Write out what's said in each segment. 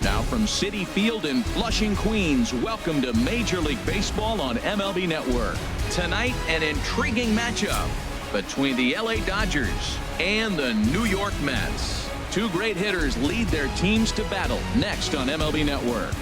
Now from Citi Field in Flushing, Queens, welcome to Major League Baseball on MLB Network. Tonight, an intriguing matchup between the LA Dodgers and the New York Mets. Two great hitters lead their teams to battle next on MLB Network.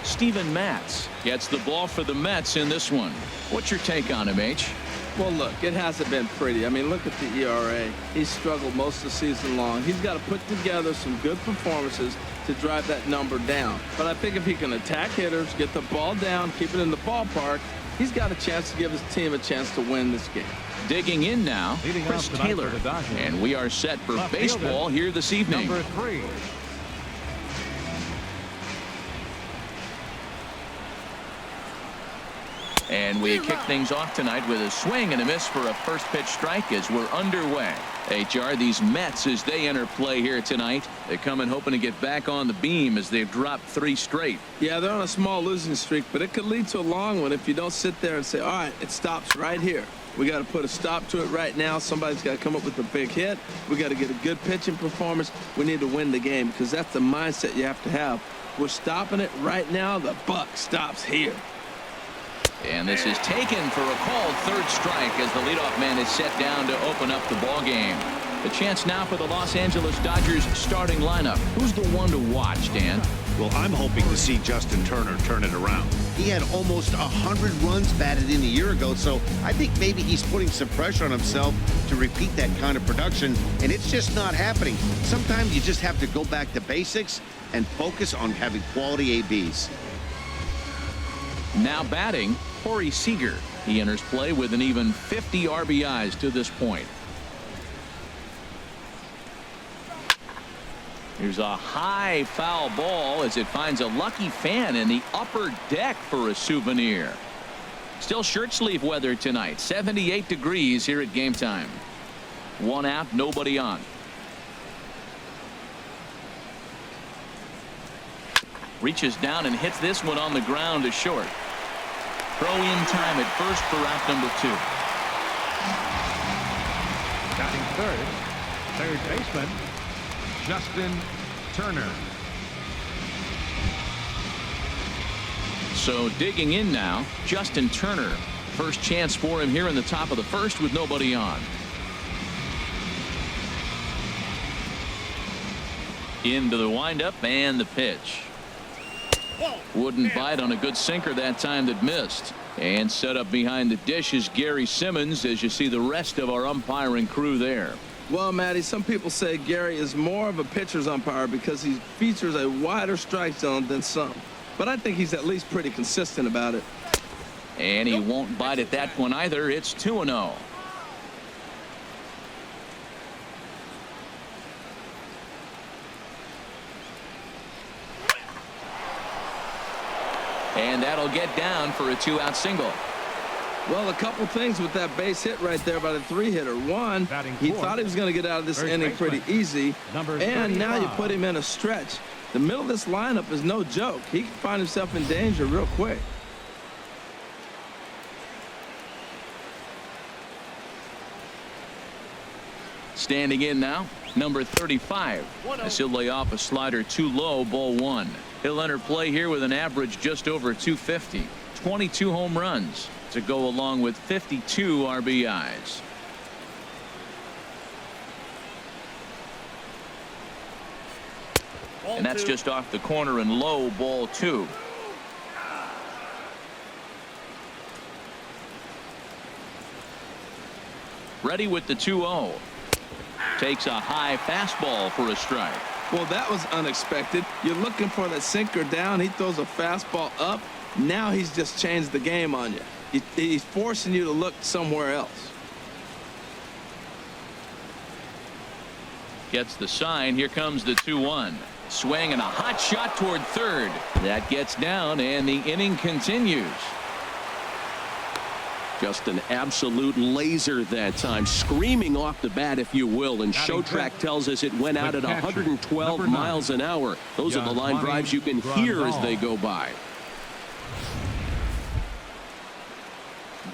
Steven Matz gets the ball for the Mets in this one. What's your take on him, H? Well, look, it hasn't been pretty. I mean, look at the ERA. He's struggled most of the season long. He's got to put together some good performances to drive that number down. But I think if he can attack hitters, get the ball down, keep it in the ballpark, he's got a chance to give his team a chance to win this game. Digging in now, Chris Taylor. And we are set for baseball here this evening. Number 3. And we kick things off tonight with a swing and a miss for a first pitch strike as we're underway. HR, these Mets, as they enter play here tonight, they come in hoping to get back on the beam as they've dropped 3 straight. Yeah, they're on a small losing streak, but it could lead to a long one if you don't sit there and say, all right, it stops right here. We got to put a stop to it right now. Somebody's got to come up with a big hit. We got to get a good pitching performance. We need to win the game because that's the mindset you have to have. We're stopping it right now. The buck stops here. And this is taken for a called third strike as the leadoff man is set down to open up the ball game. The chance now for the Los Angeles Dodgers starting lineup. Who's the one to watch, Dan? Well, I'm hoping to see Justin Turner turn it around. He had almost 100 runs batted in a year ago, so I think maybe he's putting some pressure on himself to repeat that kind of production, and it's just not happening. Sometimes you just have to go back to basics and focus on having quality ABs. Now batting, Corey Seager. He enters play with an even 50 RBIs to this point. Here's a high foul ball as it finds a lucky fan in the upper deck for a souvenir. Still shirt sleeve weather tonight. 78 degrees here at game time. 1 out, nobody on. Reaches down and hits this one on the ground to short. Throw in time at first for out number 2. Batting third baseman Justin Turner. So digging in now, Justin Turner. First chance for him here in the top of the first with nobody on. Into the windup and the pitch. Wouldn't bite on a good sinker that time that missed. And set up behind the dish is Gary Simmons as you see the rest of our umpiring crew there. Well, Matty, some people say Gary is more of a pitcher's umpire because he features a wider strike zone than some. But I think he's at least pretty consistent about it. And he won't bite at that one either. It's 2-0. And that'll get down for a 2-out single. Well, a couple things with that base hit right there by the 3-hitter. One, he thought he was going to get out of this inning pretty easy. And now you put him in a stretch. The middle of this lineup is no joke. He can find himself in danger real quick. Standing in now, number 35. As he'll lay off a slider too low, ball 1. He'll enter play here with an average just over 250. 22 home runs to go along with 52 RBIs. And that's just off the corner and low, ball 2. Ready with the 2-0. Takes a high fastball for a strike. Well, that was unexpected. You're looking for that sinker down. He throws a fastball up. Now he's just changed the game on you. He's forcing you to look somewhere else. Gets the sign. Here comes the 2-1. Swing and a hot shot toward third. That gets down and the inning continues. Just an absolute laser that time, screaming off the bat, if you will. And ShowTrack tells us it went out at 112 miles an hour. Those are the line drives you can hear as they go by.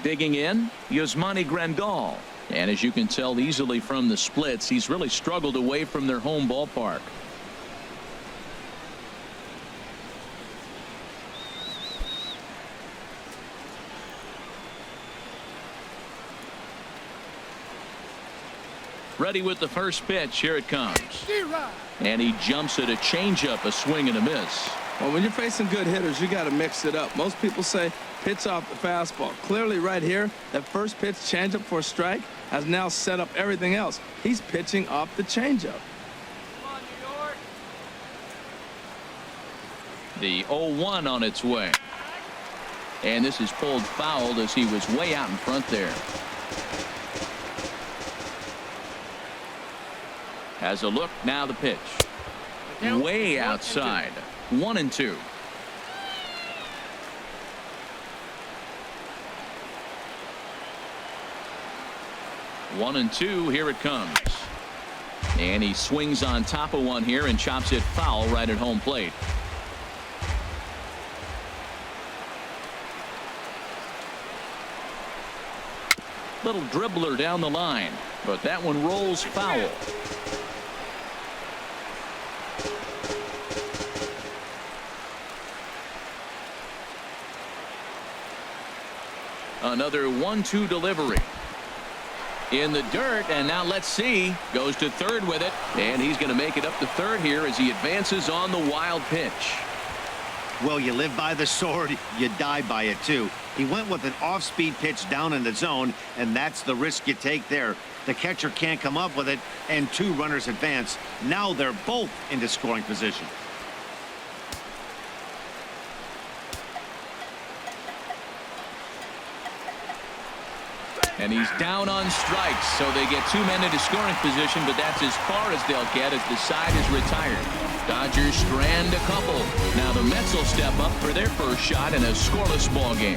Digging in, Yasmani Grandal. And as you can tell easily from the splits, he's really struggled away from their home ballpark. Ready with the first pitch. Here it comes. And he jumps at a changeup, a swing and a miss. Well, when you're facing good hitters, you got to mix it up. Most people say pitch off the fastball. Clearly right here, that first pitch changeup for a strike has now set up everything else. He's pitching off the changeup. The 0-1 on its way. And this is pulled foul as he was way out in front there. Has a look, now the pitch. Way outside. 1-2. One and two, here it comes. And he swings on top of one here and chops it foul right at home plate. Little dribbler down the line, but that one rolls foul. Another 1-2 delivery. In the dirt, and now let's see. Goes to third with it, and he's going to make it up to third here as he advances on the wild pitch. Well, you live by the sword, you die by it too. He went with an off-speed pitch down in the zone, and that's the risk you take there. The catcher can't come up with it, and two runners advance. Now they're both into scoring position. And he's down on strikes, so they get two men into scoring position, but that's as far as they'll get as the side is retired. Dodgers strand a couple. Now the Mets will step up for their first shot in a scoreless ball game.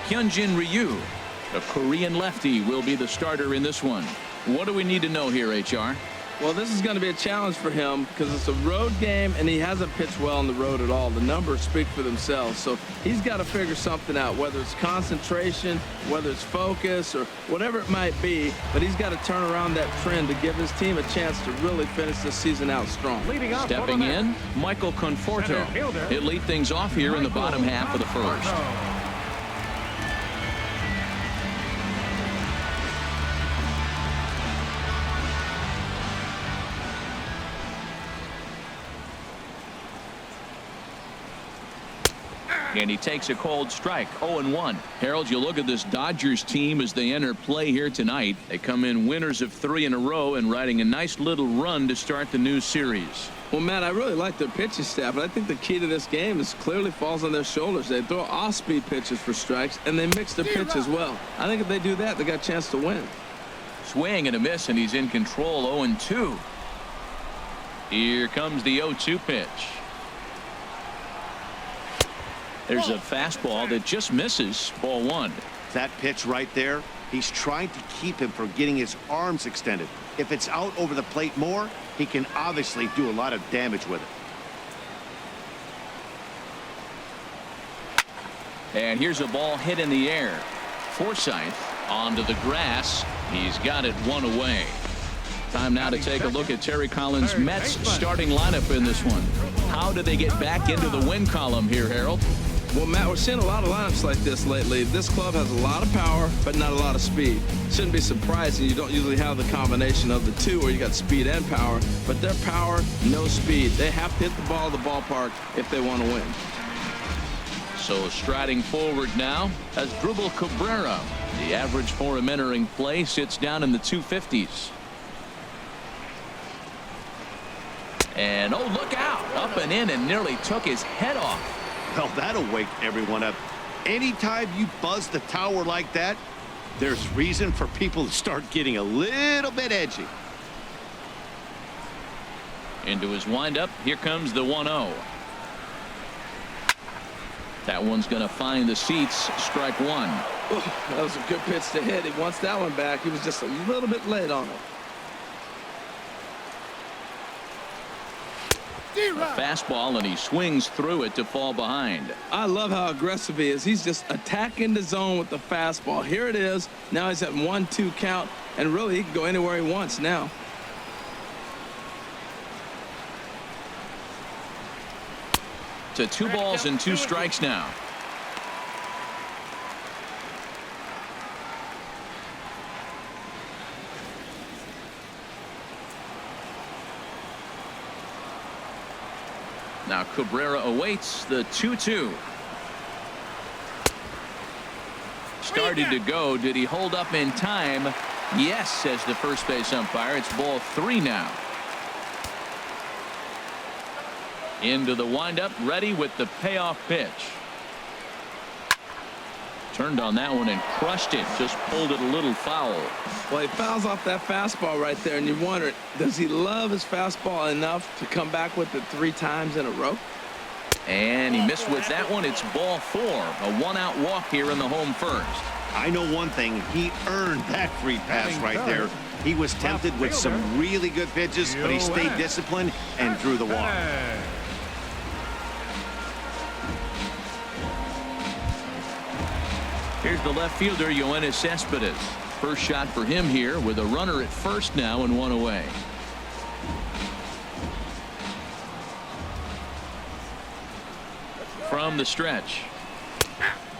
Hyunjin Ryu, a Korean lefty, will be the starter in this one. What do we need to know here, HR? Well, this is going to be a challenge for him because it's a road game and he hasn't pitched well on the road at all. The numbers speak for themselves. So he's got to figure something out, whether it's concentration, whether it's focus, or whatever it might be. But he's got to turn around that trend to give his team a chance to really finish this season out strong. Stepping in, Michael Conforto. He'll lead things off here in the bottom half of the first. And he takes a cold strike. 0-1. Harold, you look at this Dodgers team as they enter play here tonight. They come in winners of 3 in a row and riding a nice little run to start the new series. Well, Matt, I really like their pitching staff, but I think the key to this game is clearly falls on their shoulders. They throw off-speed pitches for strikes, and they mix their pitch as well. I think if they do that, they got a chance to win. Swing and a miss, and he's in control. 0-2. Here comes the 0-2 pitch. There's a fastball that just misses. Ball 1. That pitch right there, he's trying to keep him from getting his arms extended. If it's out over the plate more, he can obviously do a lot of damage with it. And here's a ball hit in the air. Forsythe onto the grass. He's got it one away. Time now to take a look at Terry Collins' Mets starting lineup in this one. How do they get back into the win column here, Harold? Well, Matt, we're seeing a lot of lineups like this lately. This club has a lot of power, but not a lot of speed. Shouldn't be surprising. You don't usually have the combination of the two where you got speed and power, but their power, no speed. They have to hit the ball at the ballpark if they want to win. So striding forward now as Drupal Cabrera. The average for him entering play sits down in the 250s. And oh, look out, up and in, and nearly took his head off. Well, that'll wake everyone up. Anytime you buzz the tower like that, there's reason for people to start getting a little bit edgy. Into his windup, here comes the 1-0. That one's going to find the seats. Strike 1. Oh, that was a good pitch to hit. He wants that one back. He was just a little bit late on it. A fastball, and he swings through it to fall behind. I love how aggressive he is. He's just attacking the zone with the fastball. Here it is. Now he's at 1-2 count, and really he can go anywhere he wants now. To 2 balls and 2 strikes now. Now Cabrera awaits the 2-2. Started to go. Did he hold up in time? Yes, says the first base umpire. It's ball 3 now. Into the windup, ready with the payoff pitch. Turned on that one and crushed it. Just pulled it a little foul. Well, he fouls off that fastball right there, and you wonder, does he love his fastball enough to come back with it 3 times in a row? And he missed with that one. It's ball 4. A 1-out walk here in the home first. I know one thing. He earned that free pass right there. He was tempted with some really good pitches, but he stayed disciplined and drew the walk. Here's the left fielder, Yoenis Cespedes. First shot for him here with a runner at first now and 1 away. From the stretch.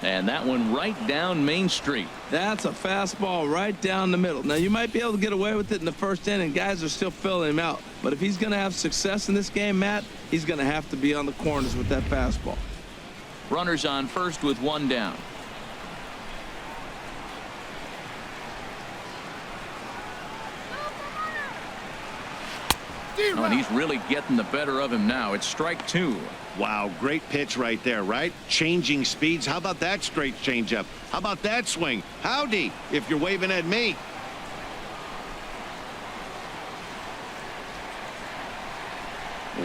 And that one right down Main Street. That's a fastball right down the middle. Now, you might be able to get away with it in the first inning. Guys are still filling him out. But if he's going to have success in this game, Matt, he's going to have to be on the corners with that fastball. Runners on first with 1 down. Oh, and he's really getting the better of him now. It's strike 2. Wow, great pitch right there, right? Changing speeds. How about that straight changeup? How about that swing? Howdy, if you're waving at me.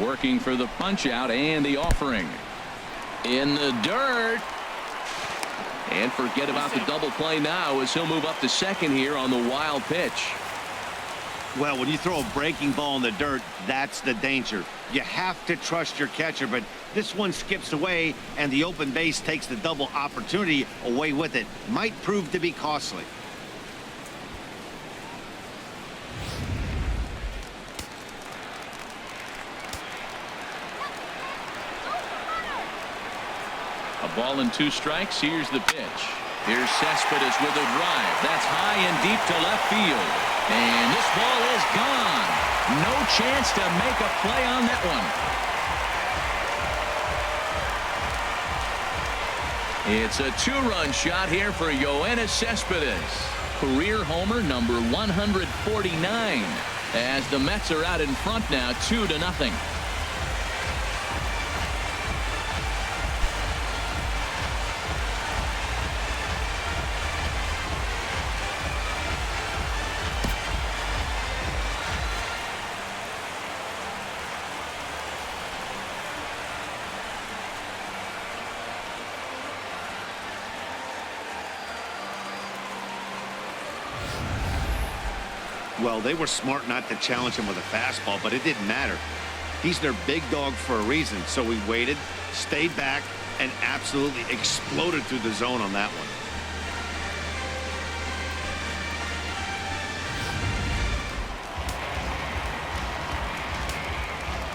Working for the punch out and the offering. In the dirt. And forget about the double play now as he'll move up to second here on the wild pitch. Well, when you throw a breaking ball in the dirt, that's the danger. You have to trust your catcher, but this one skips away, and the open base takes the double opportunity away with it. Might prove to be costly. A ball and 2 strikes. Here's the pitch. Here's Cespedes with a drive. That's high and deep to left field. And this ball is gone. No chance to make a play on that one. It's a 2-run shot here for Yoenis Cespedes. Career homer number 149. As the Mets are out in front now 2-0. Well, they were smart not to challenge him with a fastball, but it didn't matter. He's their big dog for a reason, so we waited, stayed back, and absolutely exploded through the zone on that one.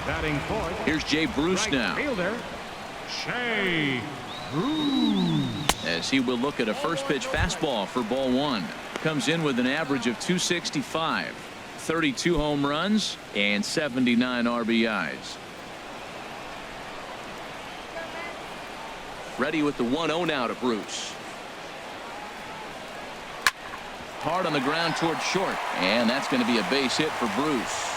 Batting fourth. Here's Jay Bruce Right now. Fielder, Jay Bruce. As he will look at a first pitch fastball for ball 1. Comes in with an average of 265, 32 home runs, and 79 RBIs. Ready with the 1-0 now to Bruce. Hard on the ground toward short, and that's going to be a base hit for Bruce.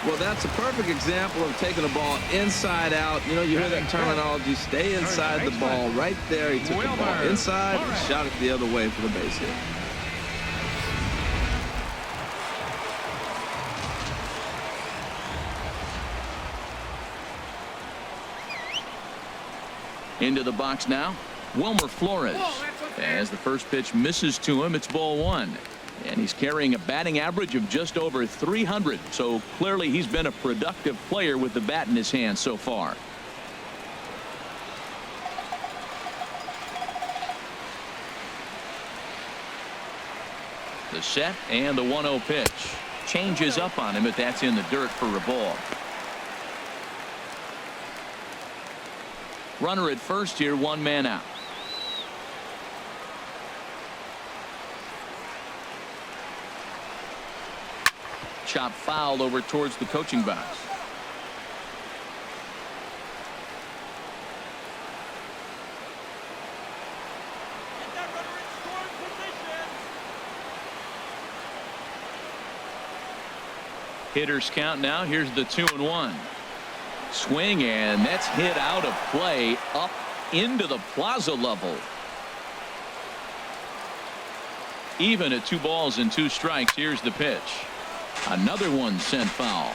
Well, that's a perfect example of taking the ball inside out. You know, you hear that terminology, stay inside the ball. Right there, he took the ball inside and shot it the other way for the base hit. Into the box now, Wilmer Flores. As the first pitch misses to him, it's ball 1. And he's carrying a batting average of just over 300. So clearly he's been a productive player with the bat in his hand so far. The set and the 1-0 pitch. Changes up on him, but that's in the dirt for a ball. Runner at first here, 1 man out. Chop foul over towards the coaching box. Hitters count now. Here's the 2-1. Swing, and that's hit out of play up into the plaza level. Even at 2 balls and 2 strikes. Here's the pitch. Another one sent foul.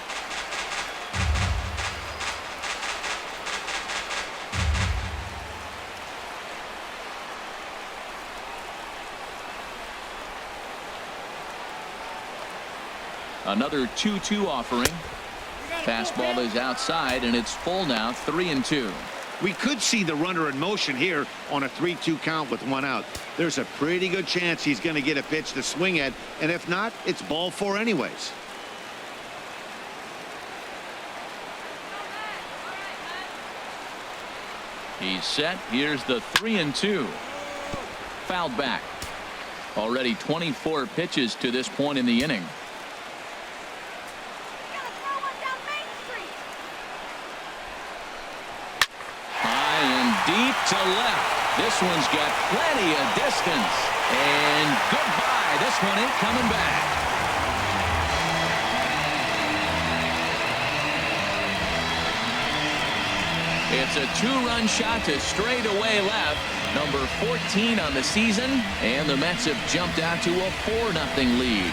Another 2-2 offering. Fastball is outside, and it's full now, 3-2. We could see the runner in motion here on a 3-2 count with 1 out. There's a pretty good chance he's going to get a pitch to swing at, and if not, it's ball 4 anyways. He's set. Here's the 3-2. Fouled back. Already 24 pitches to this point in the inning. Deep to left. This one's got plenty of distance. And goodbye. This one ain't coming back. It's a 2-run shot to straightaway left. Number 14 on the season. And the Mets have jumped out to a 4-0 lead.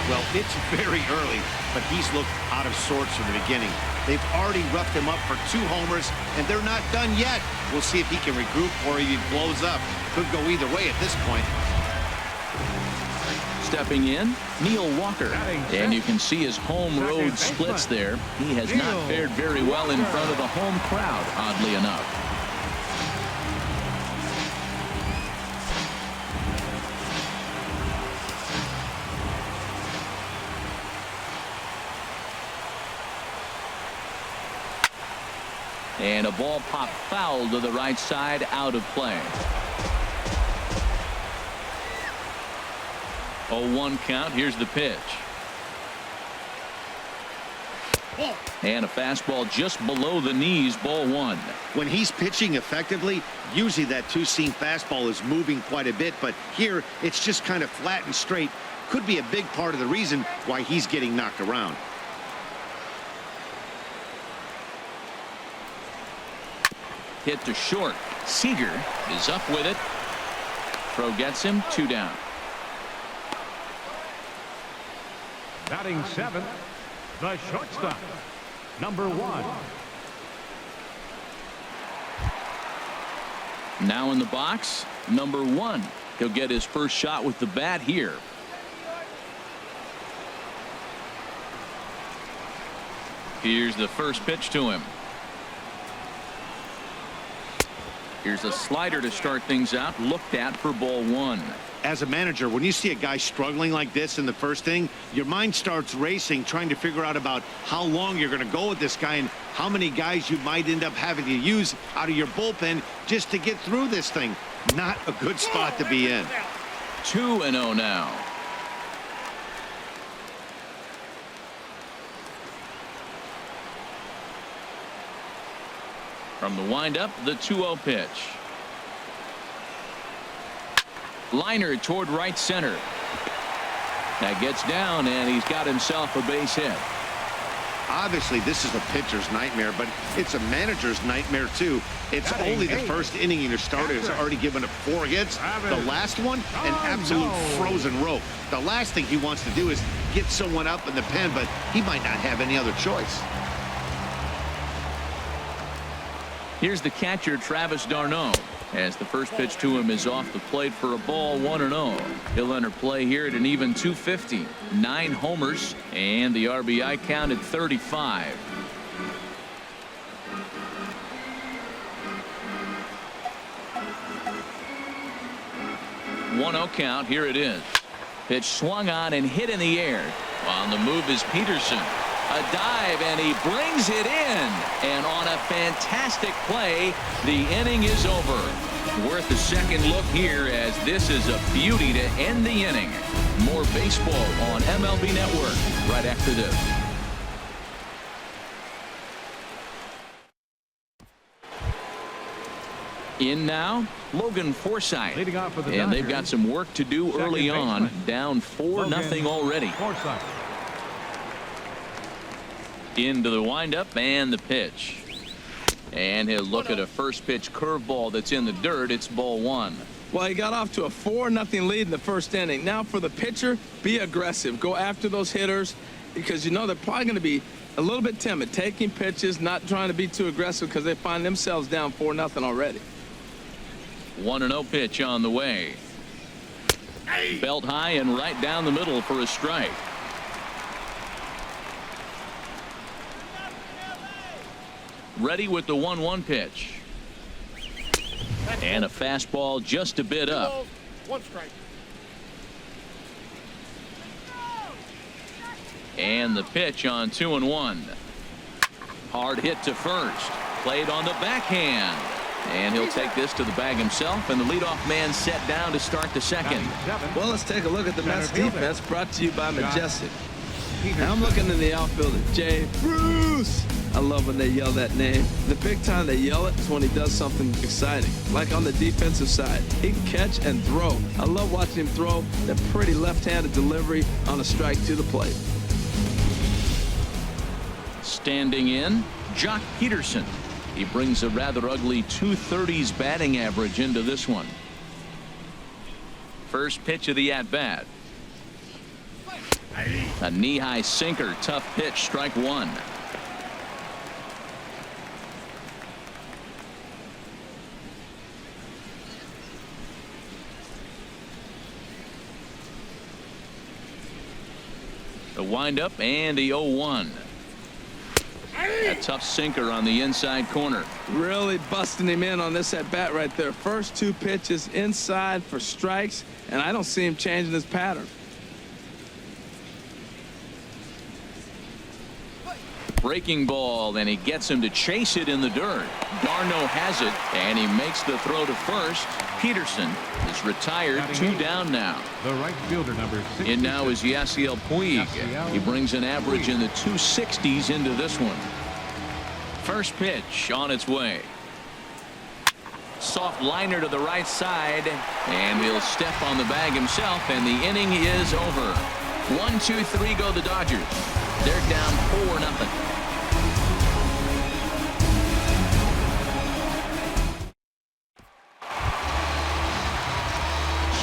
Well, it's very early, but he's looked out of sorts from the beginning. They've already roughed him up for 2 homers, and they're not done yet. We'll see if he can regroup or if he blows up. Could go either way at this point. Stepping in, Neil Walker. And you can see his home road splits there. He has not fared very well in front of the home crowd, oddly enough. And a ball popped foul to the right side, out of play. 0-1 count. Here's the pitch. And a fastball just below the knees, ball 1. When he's pitching effectively, usually that 2-seam fastball is moving quite a bit, but here it's just kind of flat and straight. Could be a big part of the reason why he's getting knocked around. Hit to short. Seager is up with it. Throw gets him, 2 down. Batting 7th, the shortstop, number 1. Now in the box, number 1. He'll get his first shot with the bat here. Here's the first pitch to him. Here's a slider to start things out, looked at for ball 1. As a manager, when you see a guy struggling like this in the first inning, your mind starts racing, trying to figure out about how long you're going to go with this guy and how many guys you might end up having to use out of your bullpen just to get through this thing. Not a good spot to be in. 2-0 now. From the windup, the 2-0 pitch. Liner toward right center. That gets down, and he's got himself a base hit. Obviously, this is a pitcher's nightmare, but it's a manager's nightmare, too. It's only the first inning, and your starter has already given up 4 hits. The last one, an absolute frozen rope. The last thing he wants to do is get someone up in the pen, but he might not have any other choice. Here's the catcher, Travis d'Arnaud, as the first pitch to him is off the plate for a ball, 1-0. He'll enter play here at an even 250. 9 homers, and the RBI count at 35. 1-0 count. Here it is. Pitch swung on and hit in the air. On the move is Peterson. A dive, and he brings it in. And on a fantastic play, the inning is over. Worth a second look here, as this is a beauty to end the inning. More baseball on MLB Network right after this. In now, Logan Forsythe. Leading off for the and they've Dodgers, got some work to do early on. Down 4-0 already. Forsythe. Into the windup and the pitch. And he'll look at a first pitch curveball that's in the dirt. It's ball 1. Well, he got off to a 4-0 lead in the first inning. Now for the pitcher, be aggressive. Go after those hitters, because you know they're probably going to be a little bit timid, taking pitches, not trying to be too aggressive because they find themselves down 4-0 already. 1-0 pitch on the way. Belt high and right down the middle for a strike. Ready with the 1-1 pitch. And a fastball just a bit up. 1 strike. And the pitch on 2-1. Hard hit to first. Played on the backhand. And he'll take this to the bag himself, and the leadoff man set down to start the second. Well, let's take a look at the Mets Center fielder. defense, brought to you by Majestic. Now I'm looking in the outfield at Jay Bruce. I love when they yell that name. The big time they yell it is when he does something exciting, like on the defensive side. He can catch and throw. I love watching him throw that pretty left-handed delivery on a strike to the plate. Standing in, Jock Peterson. He brings a rather ugly 230s batting average into this one. First pitch of the at-bat. A knee-high sinker, tough pitch, strike 1. The windup and the 0-1. A tough sinker on the inside corner. Really busting him in on this at-bat right there. First 2 pitches inside for strikes, and I don't see him changing his pattern. Breaking ball, and he gets him to chase it in the dirt. d'Arnaud has it, and he makes the throw to first. Peterson is retired, 2 down now. The right fielder, number 6. In now is Yasiel Puig. He brings an average in the 260s into this one. First pitch on its way. Soft liner to the right side, and he'll step on the bag himself, and the inning is over. 1, 2, 3 go the Dodgers. They're down 4-0.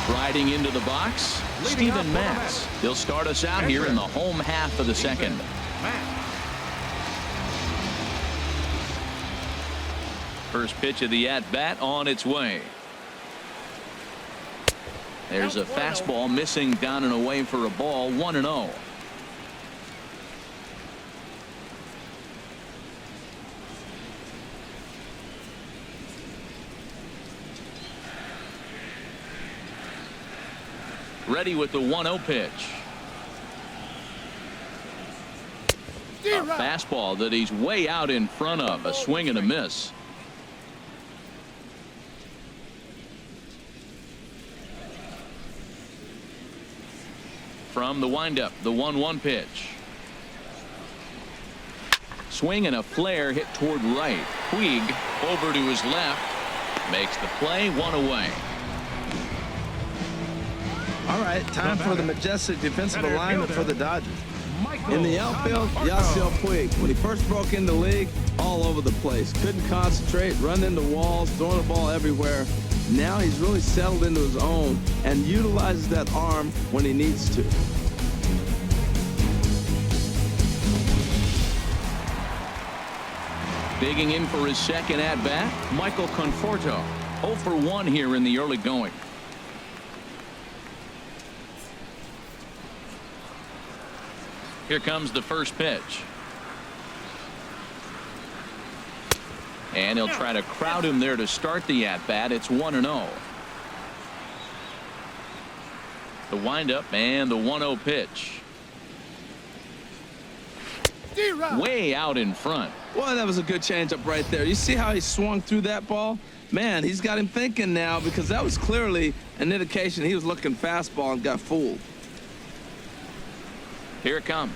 Striding into the box, Steven Matz. He'll start us out here in the home half of the second. First pitch of the at-bat on its way. There's a fastball missing down and away for a ball, 1-0. Ready with the 1-0 pitch. A fastball that he's way out in front of. A swing and a miss. From the windup, the 1-1 pitch. Swing and a flare hit toward right. Puig over to his left. Makes the play, 1 away. All right, time for the Majestic defensive alignment for the Dodgers. In the outfield, Yasiel Puig. When he first broke into the league, all over the place. Couldn't concentrate, run into walls, throwing the ball everywhere. Now he's really settled into his own and utilizes that arm when he needs to. Digging in for his second at-bat, Michael Conforto. 0 for 1 here in the early going. Here comes the first pitch. And he'll try to crowd him there to start the at-bat. It's 1-0. The windup and the 1-0 pitch. Way out in front. Boy, that was a good changeup right there. You see how he swung through that ball? Man, he's got him thinking now, because that was clearly an indication he was looking fastball and got fooled. Here it comes.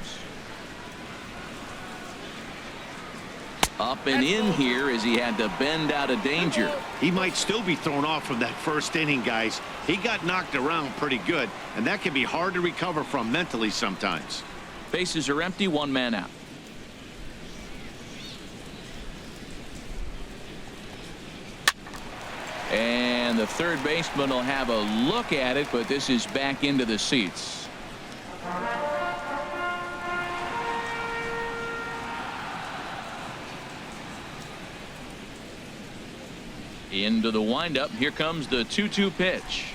Up and in here as he had to bend out of danger. He might still be thrown off from that first inning, guys. He got knocked around pretty good, and that can be hard to recover from mentally sometimes. Bases are empty, 1 man out. And the third baseman will have a look at it, but this is back into the seats. Into the windup. Here comes the 2-2 pitch.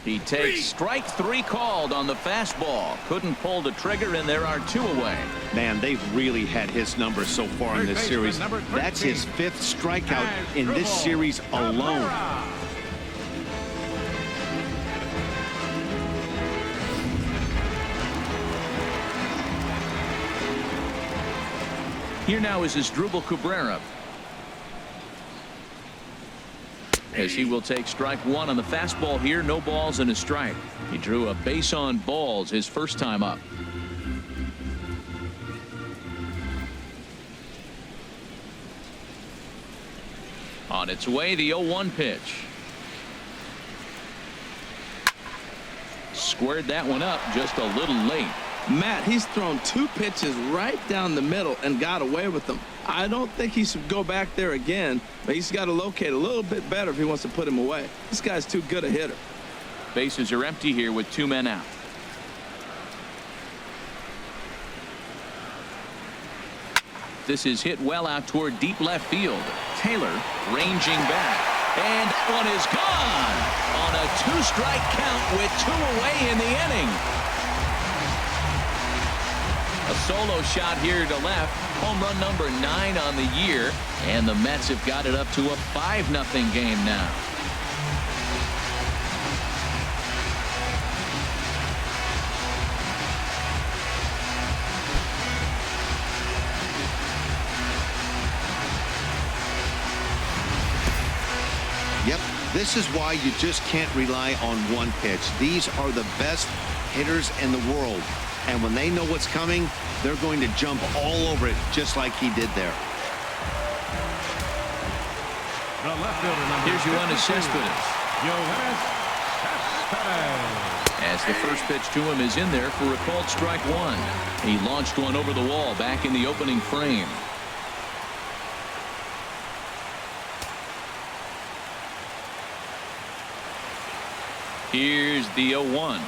He takes strike 3 called on the fastball. Couldn't pull the trigger, and there are 2 away. Man, they've really had his number so far in this series. That's his 5th strikeout in this series alone. Here now is Asdrubal Cabrera, as he will take strike 1 on the fastball here. No balls and a strike. He drew a base on balls his first time up. On its way, the 0-1 pitch. Squared that one up just a little late. Matt, he's thrown 2 pitches right down the middle and got away with them. I don't think he should go back there again, but he's got to locate a little bit better if he wants to put him away. This guy's too good a hitter. Bases are empty here with 2 men out. This is hit well out toward deep left field. Taylor ranging back, and that one is gone on a 2-strike count with 2 away in the inning. A solo shot here to left. Home run number 9 on the year, and the Mets have got it up to a 5-0 game now. Yep, this is why you just can't rely on one pitch. These are the best hitters in the world. And when they know what's coming, they're going to jump all over it, just like he did there. The left fielder, number Here's your 1 assist with it. As the first pitch to him is in there for a called strike 1. He launched one over the wall back in the opening frame. Here's the 0-1.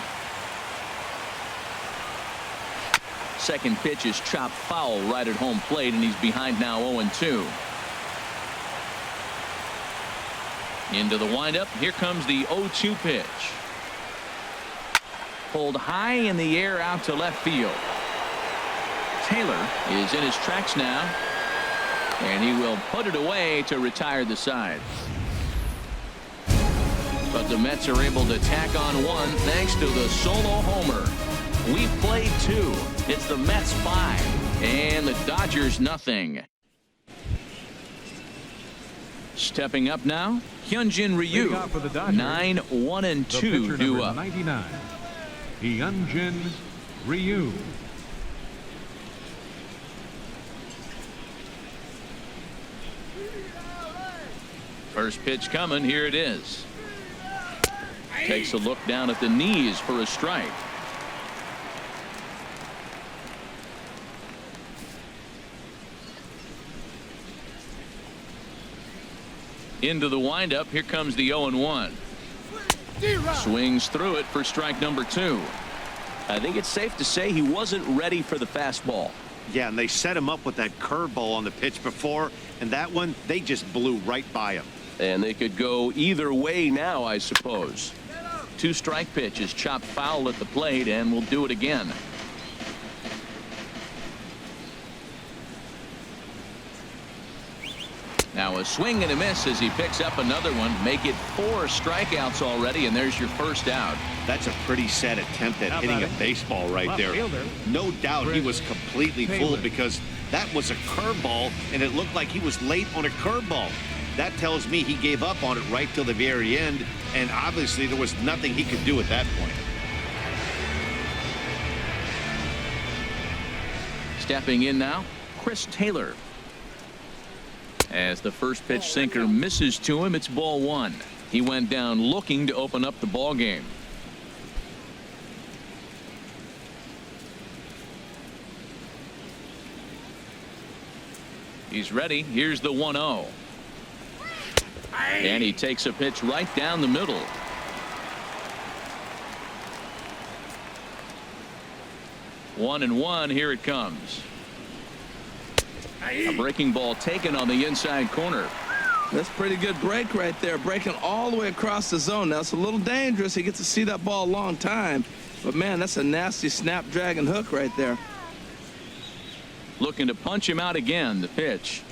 Second pitch is chopped foul right at home plate, and he's behind now 0-2. Into the windup. Here comes the 0-2 pitch. Pulled high in the air out to left field. Taylor is in his tracks now, and he will put it away to retire the side. But the Mets are able to tack on 1 thanks to the solo homer. We played 2. It's the Mets 5 and the Dodgers nothing. Stepping up now, Hyunjin Ryu. 9-1-2 due up. 99. Hyunjin Ryu. First pitch coming. Here it is. Takes a look down at the knees for a strike. Into the windup. Here comes the 0-1. Swings through it for strike number 2. I think it's safe to say he wasn't ready for the fastball. Yeah, and they set him up with that curveball on the pitch before, and that one, they just blew right by him. And they could go either way now, I suppose. 2-strike pitch is chopped foul at the plate, and we'll do it again. Now a swing and a miss as he picks up another one. Make it 4 strikeouts already, and there's your first out. That's a pretty sad attempt at hitting a baseball right there. No doubt he was completely fooled because that was a curveball, and it looked like he was late on a curveball. That tells me he gave up on it right till the very end, and obviously there was nothing he could do at that point. Stepping in now, Chris Taylor. As the first pitch sinker misses to him, it's ball 1. He went down looking to open up the ball game. He's ready. Here's the 1-0. And he takes a pitch right down the middle. One and one. Here it comes. A breaking ball taken on the inside corner. That's a pretty good break right there, breaking all the way across the zone. Now it's a little dangerous. He gets to see that ball a long time, but man, that's a nasty snapdragon hook right there. Looking to punch him out again. The pitch.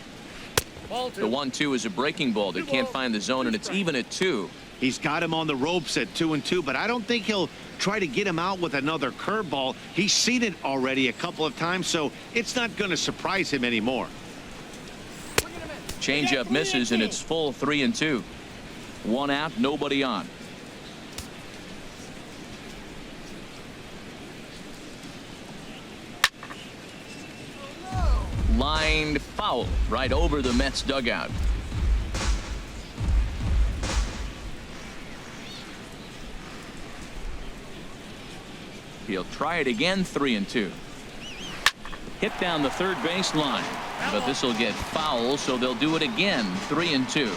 The 1-2 is a breaking ball that can't find the zone, and it's even at 2. He's got him on the ropes at 2-2, but I don't think he'll try to get him out with another curveball. He's seen it already a couple of times, so it's not going to surprise him anymore. Changeup misses, and it's full 3-2. 1 out, nobody on. Lined foul right over the Mets dugout. He'll try it again. 3-2. Hit down the third base line, but this will get foul, so they'll do it again. 3-2.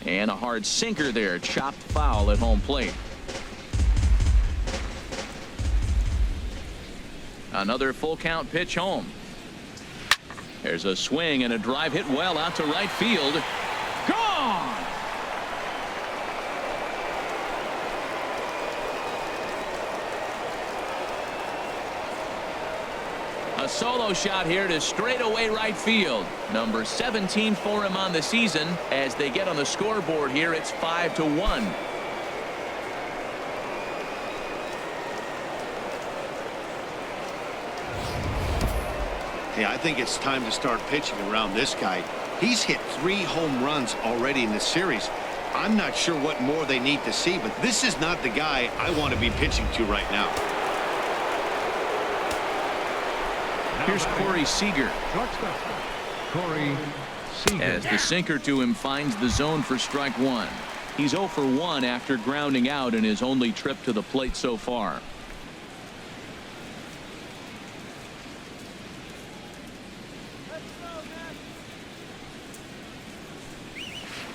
And a hard sinker there, chopped foul at home plate. Another full count pitch home. There's a swing and a drive hit well out to right field. Gone! A solo shot here to straightaway right field. Number 17 for him on the season. As they get on the scoreboard here, it's 5-1. Yeah, I think it's time to start pitching around this guy. He's hit 3 home runs already in this series. I'm not sure what more they need to see, but this is not the guy I want to be pitching to right now. Here's Corey Seager. Corey Seager. As the sinker to him finds the zone for strike 1. He's 0 for 1 after grounding out in his only trip to the plate so far.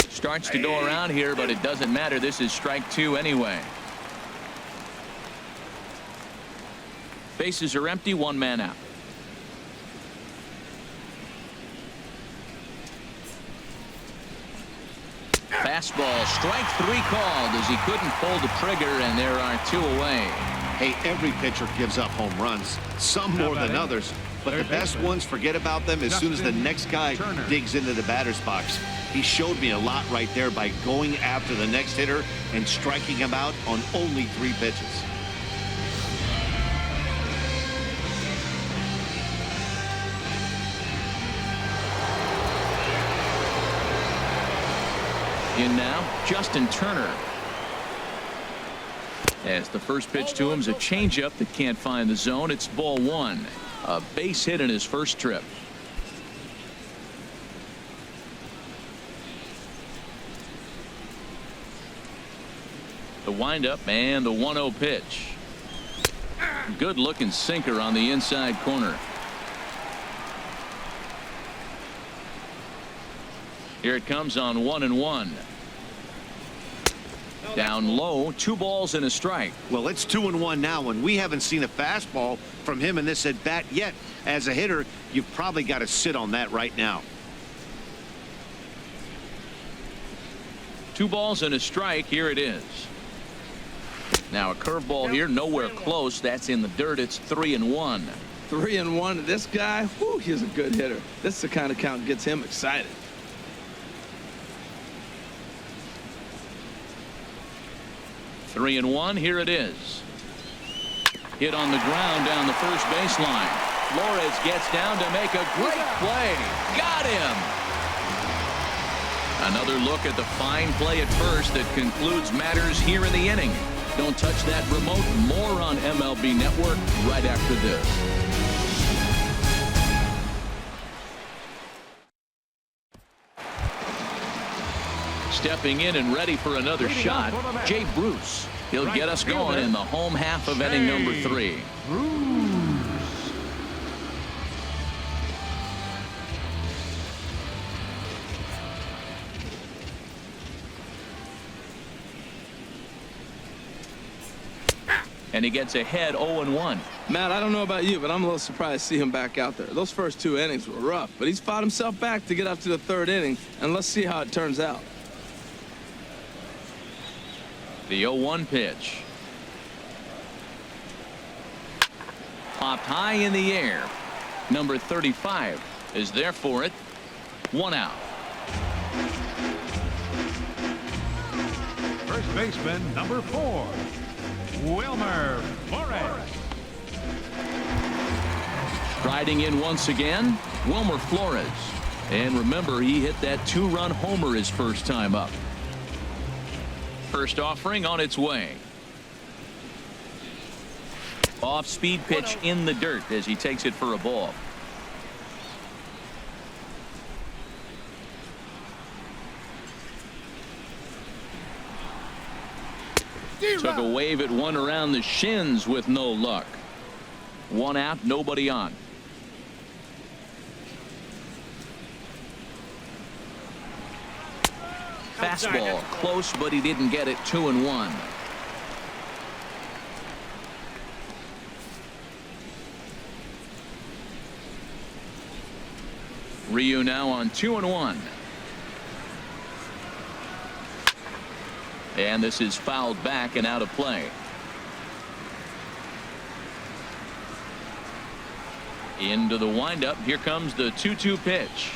Starts to go around here, but it doesn't matter. This is strike 2 anyway. Bases are empty. 1 man out. Fastball, strike 3 called as he couldn't pull the trigger, and there are 2 away. Hey, every pitcher gives up home runs, some more than others, but the best ones, forget about them as soon as the next guy digs into the batter's box. He showed me a lot right there by going after the next hitter and striking him out on only 3 pitches. In now, Justin Turner. As the first pitch to him is a changeup that can't find the zone. It's ball 1. A base hit in his first trip. The windup and the 1-0 pitch. Good looking sinker on the inside corner. Here it comes on 1-1. Down low, 2 balls and a strike. Well, it's 2-1 now, and we haven't seen a fastball from him in this at bat yet. As a hitter, you've probably got to sit on that right now. 2 balls and a strike. Here it is. Now a curveball here, nowhere close. That's in the dirt. It's 3-1. 3-1. This guy, whew, he's a good hitter. This is the kind of count that gets him excited. 3-1. Here it is. Hit on the ground down the first baseline. Flores gets down to make a great play. Got him. Another look at the fine play at first that concludes matters here in the inning. Don't touch that remote. More on MLB Network right after this. Stepping in and ready for another shot, Jay Bruce. He'll get us going in the home half of inning number 3. And he gets ahead 0-1. Matt, I don't know about you, but I'm a little surprised to see him back out there. Those first 2 innings were rough, but he's fought himself back to get up to the 3rd inning, and let's see how it turns out. The 0-1 pitch. Popped high in the air. Number 35 is there for it. 1 out. First baseman, number 4, Wilmer Flores. Riding in once again, Wilmer Flores. And remember, he hit that 2-run homer his first time up. First offering on its way. Off-speed pitch in the dirt as he takes it for a ball. Took a wave at one around the shins with no luck. 1 out, nobody on. Fastball close, but he didn't get it. 2-1. Ryu now on 2-1. And this is fouled back and out of play. Into the windup. Here comes the 2-2 pitch.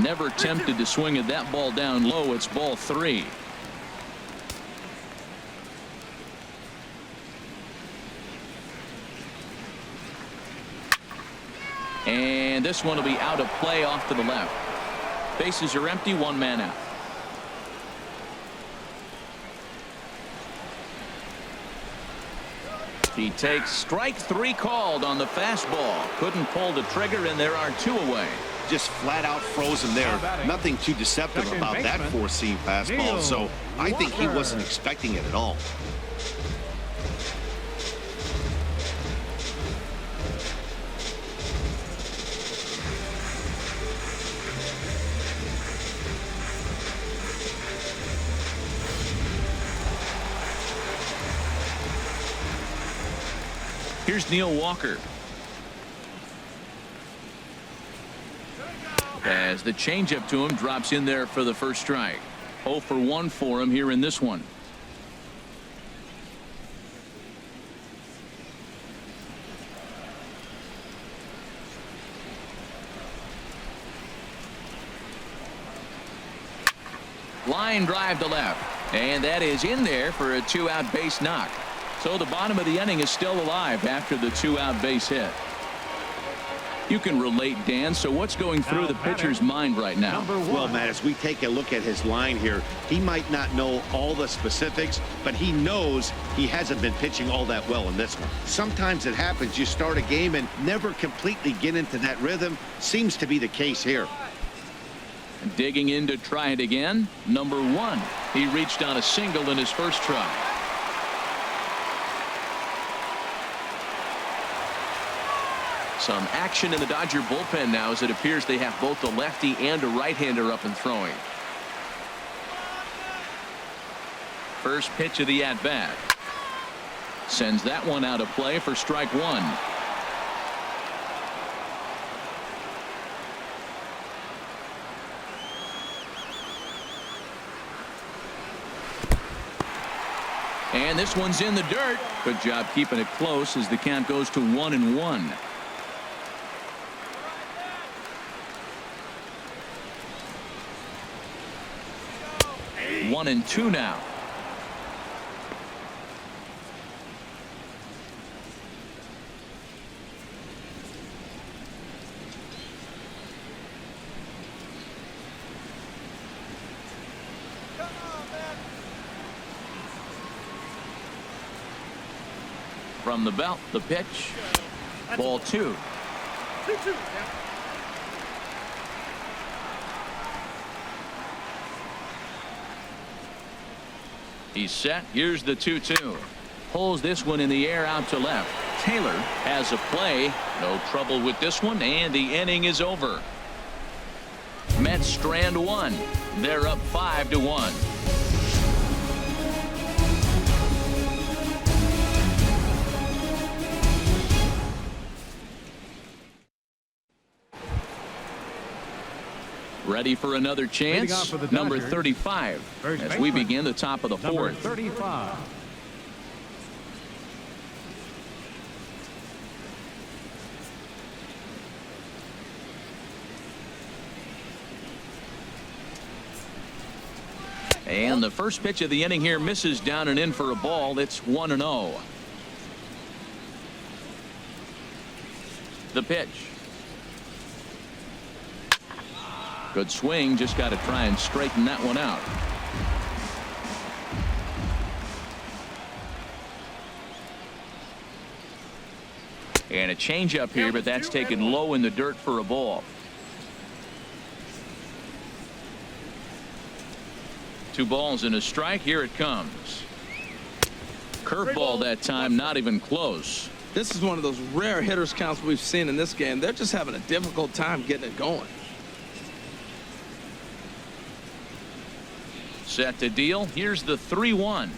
Never tempted to swing at that ball down low. It's ball 3. And this one will be out of play off to the left. Bases are empty. 1 man out. He takes strike 3 called on the fastball. Couldn't pull the trigger, and there are 2 away. Just flat out frozen there. Nothing too deceptive about that 4-seam fastball, so I think he wasn't expecting it at all. Here's Neil Walker. As the changeup to him drops in there for the first strike. 0 for 1 for him here in this one. Line drive to left, and that is in there for a 2-out base knock. So the bottom of the inning is still alive after the 2-out base hit. You can relate, Dan. So what's going through the pitcher's mind right now? Well, Matt, as we take a look at his line here, he might not know all the specifics, but he knows he hasn't been pitching all that well in this one. Sometimes it happens. You start a game and never completely get into that rhythm. Seems to be the case here. Digging in to try it again. Number 1. He reached on a single in his first try. Some action in the Dodger bullpen now, as it appears they have both a lefty and a right-hander up and throwing. First pitch of the at-bat. Sends that one out of play for strike one. And this one's in the dirt. Good job keeping it close as the count goes to 1-1. 1-2 now. From the belt, the pitch. Ball 2. He's set. Here's the 2-2. Pulls this one in the air out to left. Taylor has a play. No trouble with this one, and the inning is over. Mets strand one. They're up 5-1. Ready for another chance. Number 35 as we begin the top of the fourth. 35. And the first pitch of the inning here misses down and in for a ball. It's 1-0. The pitch. Good swing. Just got to try and straighten that one out. And a changeup here, but that's taken low in the dirt for a ball. 2 balls and a strike. Here it comes. Curveball that time, not even close. This is one of those rare hitters counts we've seen in this game. They're just having a difficult time getting it going. Set to deal. Here's the 3-1.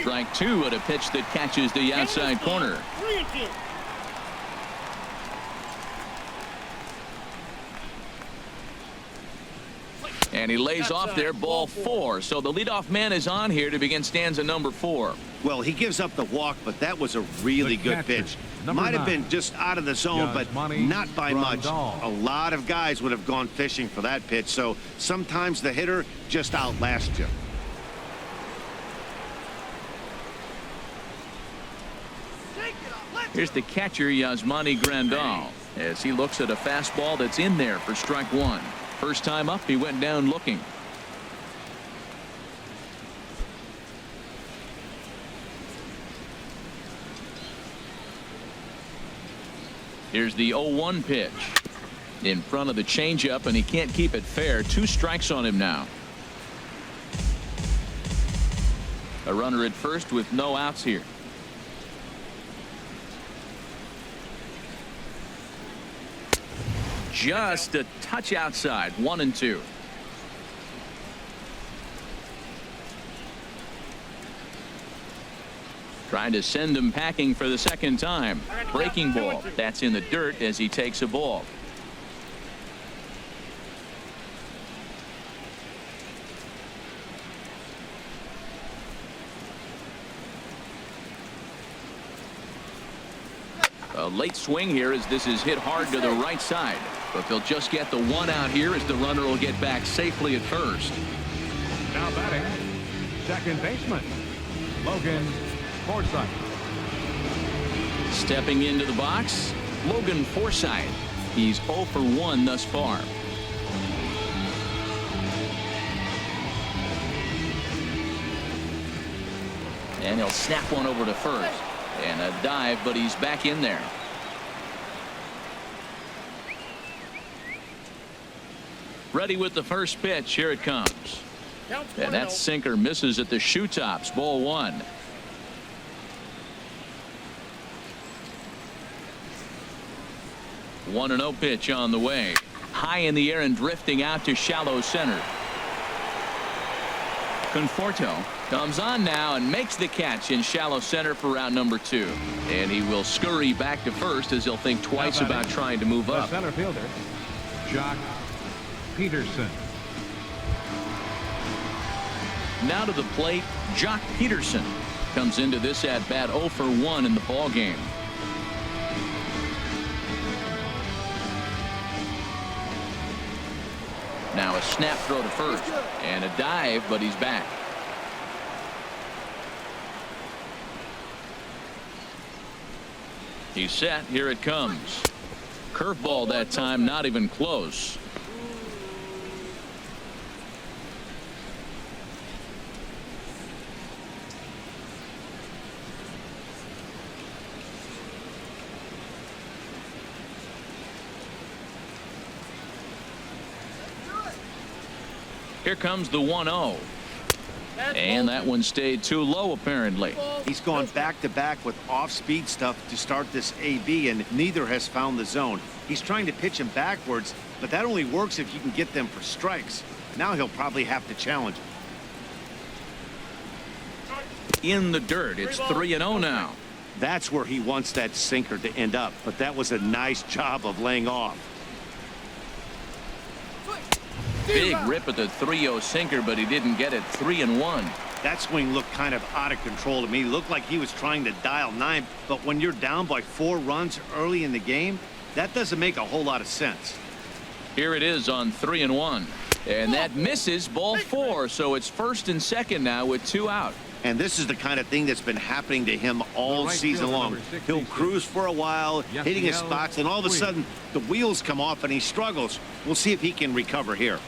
Strike 2 at a pitch that catches the outside corner. And he lays off there, ball 4. So the leadoff man is on here to begin stanza number 4. Well, he gives up the walk, but that was a really good pitch. Might have been just out of the zone, but not by much. A lot of guys would have gone fishing for that pitch, so sometimes the hitter just outlasts you. Here's the catcher, Yasmani Grandal, as he looks at a fastball that's in there for strike 1. First time up, he went down looking. Here's the 0-1 pitch. In front of the changeup, and he can't keep it fair. 2 strikes on him now. A runner at first with no outs here. Just a touch outside. 1-2. Trying to send him packing for the second time. Breaking ball. That's in the dirt as he takes a ball. A late swing here as this is hit hard to the right side. But they'll just get the 1 out here as the runner will get back safely at first. Now batting, second baseman, Logan Forsythe. Stepping into the box, Logan Forsythe. He's 0 for 1 thus far. And he'll snap one over to first. And a dive, but he's back in there. Ready with the first pitch. Here it comes. And that sinker misses at the shoe tops. Ball 1. 1-0 pitch on the way. High in the air and drifting out to shallow center. Conforto comes on now and makes the catch in shallow center for out number 2. And he will scurry back to first as he'll think twice about trying to move up. Center fielder, Jock Peterson. Now to the plate, Jock Peterson comes into this at bat 0 for 1 in the ball game. Now a snap throw to first and a dive, but he's back. He's set. Here it comes. Curveball that time, not even close. Here comes the 1-0. And that one stayed too low, apparently. He's gone back-to-back with off-speed stuff to start this AB, and neither has found the zone. He's trying to pitch him backwards, but that only works if you can get them for strikes. Now he'll probably have to challenge him. In the dirt, it's 3-0 now. That's where he wants that sinker to end up, but that was a nice job of laying off. Big rip at the 3-0 sinker, but he didn't get it. 3-1. That swing looked kind of out of control to me. Looked like he was trying to dial 9, but when you're down by 4 runs early in the game, that doesn't make a whole lot of sense. Here it is on 3-1. And that misses, ball 4, so it's first and second now with 2 out. And this is the kind of thing that's been happening to him all season long. He'll cruise for a while, hitting his spots, and all of a sudden the wheels come off and he struggles. We'll see if he can recover here.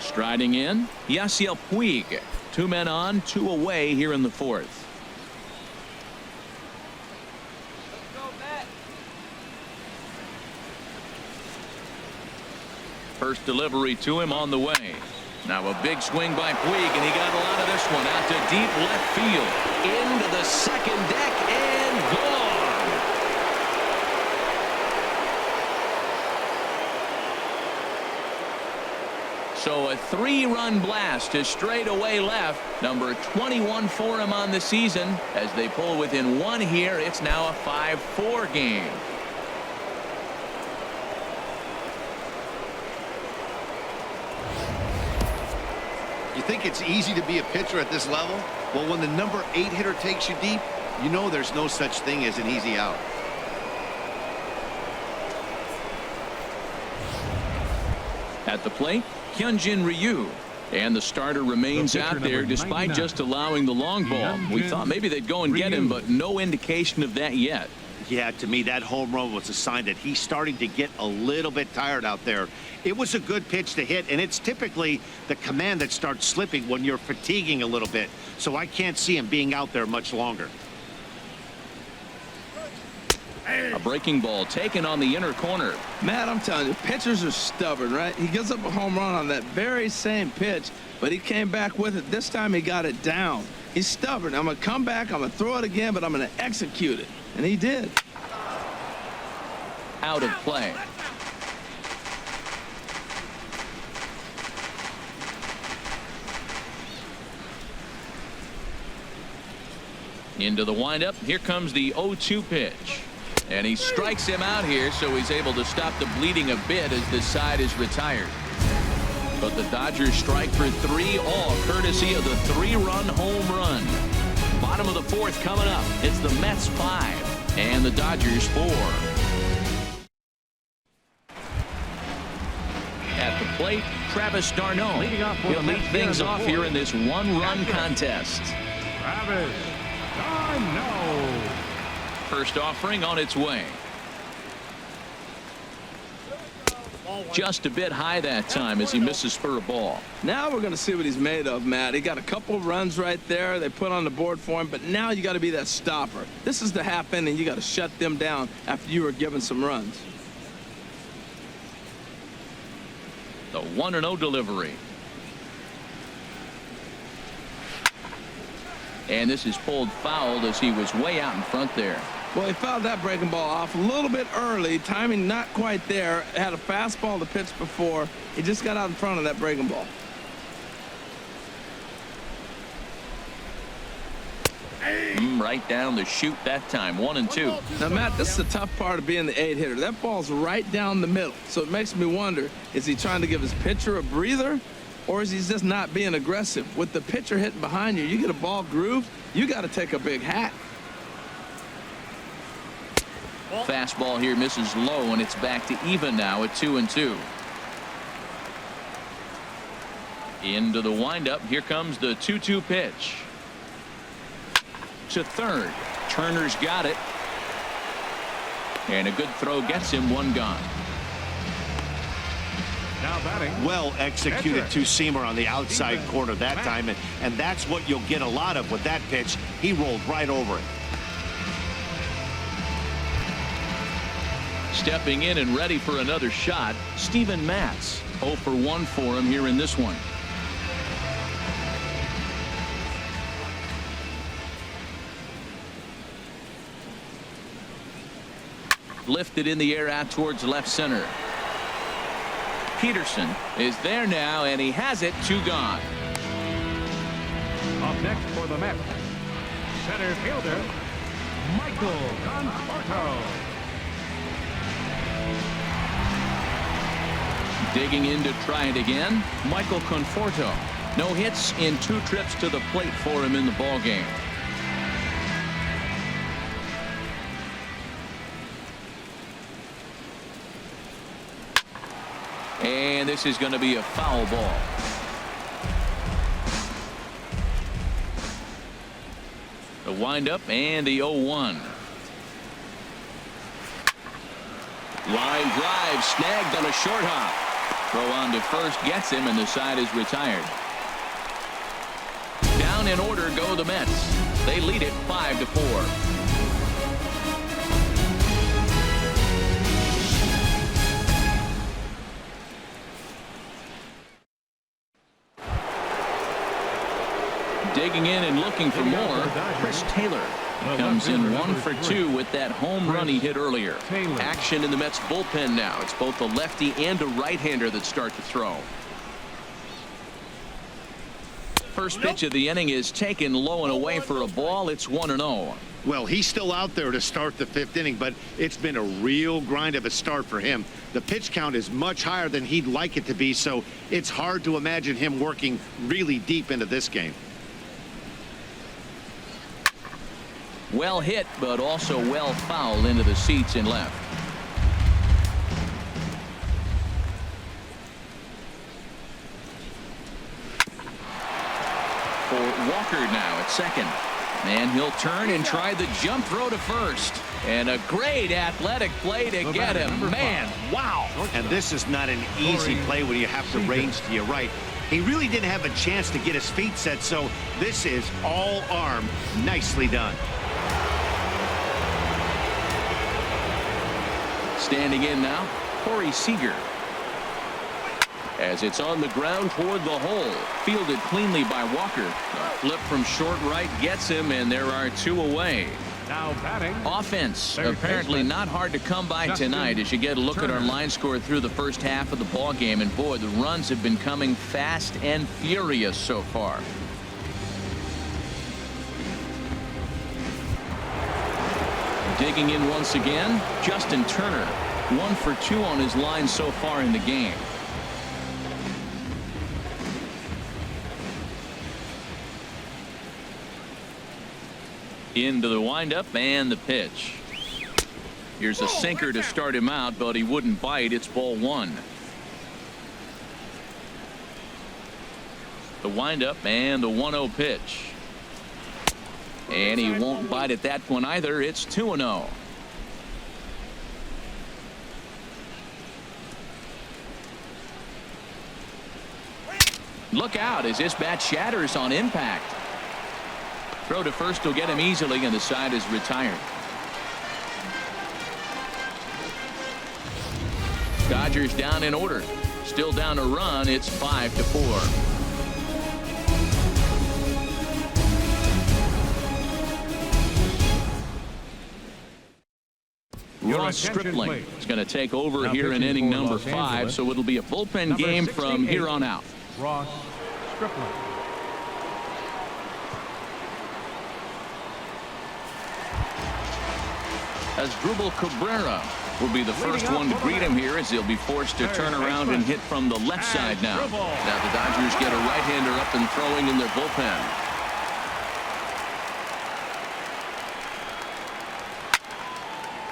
Striding in, Yasiel Puig. 2 men on, 2 away here in the 4th. First delivery to him on the way. Now a big swing by Puig, and he got a lot of this one out to deep left field. Into the second deck and gone. So a 3-run blast to straightaway left. Number 21 for him on the season. As they pull within 1 here, it's now a 5-4 game. You think it's easy to be a pitcher at this level? Well, when the number 8 hitter takes you deep, you know there's no such thing as an easy out. At the plate, Hyunjin Ryu. And the starter remains out there despite just allowing the long ball. We thought maybe they'd go and get him, but no indication of that yet. Yeah, to me, that home run was a sign that he's starting to get a little bit tired out there. It was a good pitch to hit, and it's typically the command that starts slipping when you're fatiguing a little bit. So I can't see him being out there much longer. A breaking ball taken on the inner corner. Matt, I'm telling you, pitchers are stubborn, right? He gives up a home run on that very same pitch, but he came back with it. This time he got it down. He's stubborn. I'm going to come back, I'm going to throw it again, but I'm going to execute it. And he did. Out of play. Into the windup. Here comes the 0-2 pitch. And he strikes him out here, so he's able to stop the bleeding a bit as this side is retired. But the Dodgers strike for 3, all courtesy of the 3-run home run. Bottom of the 4th coming up. It's the Mets 5 and the Dodgers 4. At the plate, Travis d'Arnaud. He'll lead things off here in this 1-run contest. Travis d'Arnaud. First offering on its way. Just a bit high that time as he misses for a ball. Now we're going to see what he's made of, Matt. He got a couple runs right there they put on the board for him, but now you got to be that stopper. This is the half inning. You got to shut them down after you were given some runs. The 1-0 delivery. And this is pulled fouled as he was way out in front there. Well, he fouled that breaking ball off a little bit early. Timing not quite there. Had a fastball to pitch before. He just got out in front of that breaking ball. Right down the chute that time. 1-2. Now, Matt, this is the tough part of being the 8-hitter. That ball's right down the middle. So it makes me wonder, is he trying to give his pitcher a breather, or is he just not being aggressive? With the pitcher hitting behind you, you get a ball groove, you got to take a big hack. Fastball here misses low, and it's back to even now at 2-2. Into the windup. Here comes the 2-2 pitch. To third. Turner's got it. And a good throw gets him one gone. Now batting. Well executed two-seamer on the outside corner that time, and that's what you'll get a lot of with that pitch. He rolled right over it. Stepping in and ready for another shot, Steven Matz. 0 for 1 for him here in this one. Lifted in the air out towards left center. Peterson is there now, and he has it. 2 gone. Up next for the Mets, center fielder Michael Conforto. Digging in to try it again, Michael Conforto. No hits in 2 trips to the plate for him in the ballgame. And this is going to be a foul ball. The windup and the 0-1. Line drive snagged on a short hop. Throw on to first gets him, and the side is retired. Down in order go the Mets. They lead it 5-4. Digging in and looking for more, Chris Taylor. He comes in 1 for 2 with that home run he hit earlier. Action in the Mets bullpen now. It's both a lefty and a right-hander that start to throw. First pitch of the inning is taken low and away for a ball. It's 1-0. Well, he's still out there to start the 5th inning, but it's been a real grind of a start for him. The pitch count is much higher than he'd like it to be, so it's hard to imagine him working really deep into this game. Well hit, but also well fouled into the seats in left. For Walker now at second. And he'll turn and try the jump throw to first. And a great athletic play to get him. Man, wow. And this is not an easy play when you have to range to your right. He really didn't have a chance to get his feet set, so this is all arm. Nicely done. Standing in now, Corey Seager. As it's on the ground toward the hole. Fielded cleanly by Walker. A flip from short right gets him, and there are 2 away. Now batting. Offense apparently not hard to come by tonight as you get a look at our line score through the first half of the ball game, and boy, the runs have been coming fast and furious so far. Digging in once again, Justin Turner. 1 for 2 on his line so far in the game. Into the windup and the pitch. Here's a sinker to start him out, but he wouldn't bite. It's ball 1. The windup and the 1-0 pitch. And he won't bite at that one either. It's 2-0. Look out as this bat shatters on impact. Throw to first will get him easily, and the side is retired. Dodgers down in order. Still down a run. It's 5-4. Ross Stripling is going to take over here in inning number 5, so it'll be a bullpen game from here on out. Ross Stripling. Asdrubal Cabrera will be the first one to greet him here, as he'll be forced to turn around and hit from the left side now. Now the Dodgers get a right-hander up and throwing in their bullpen.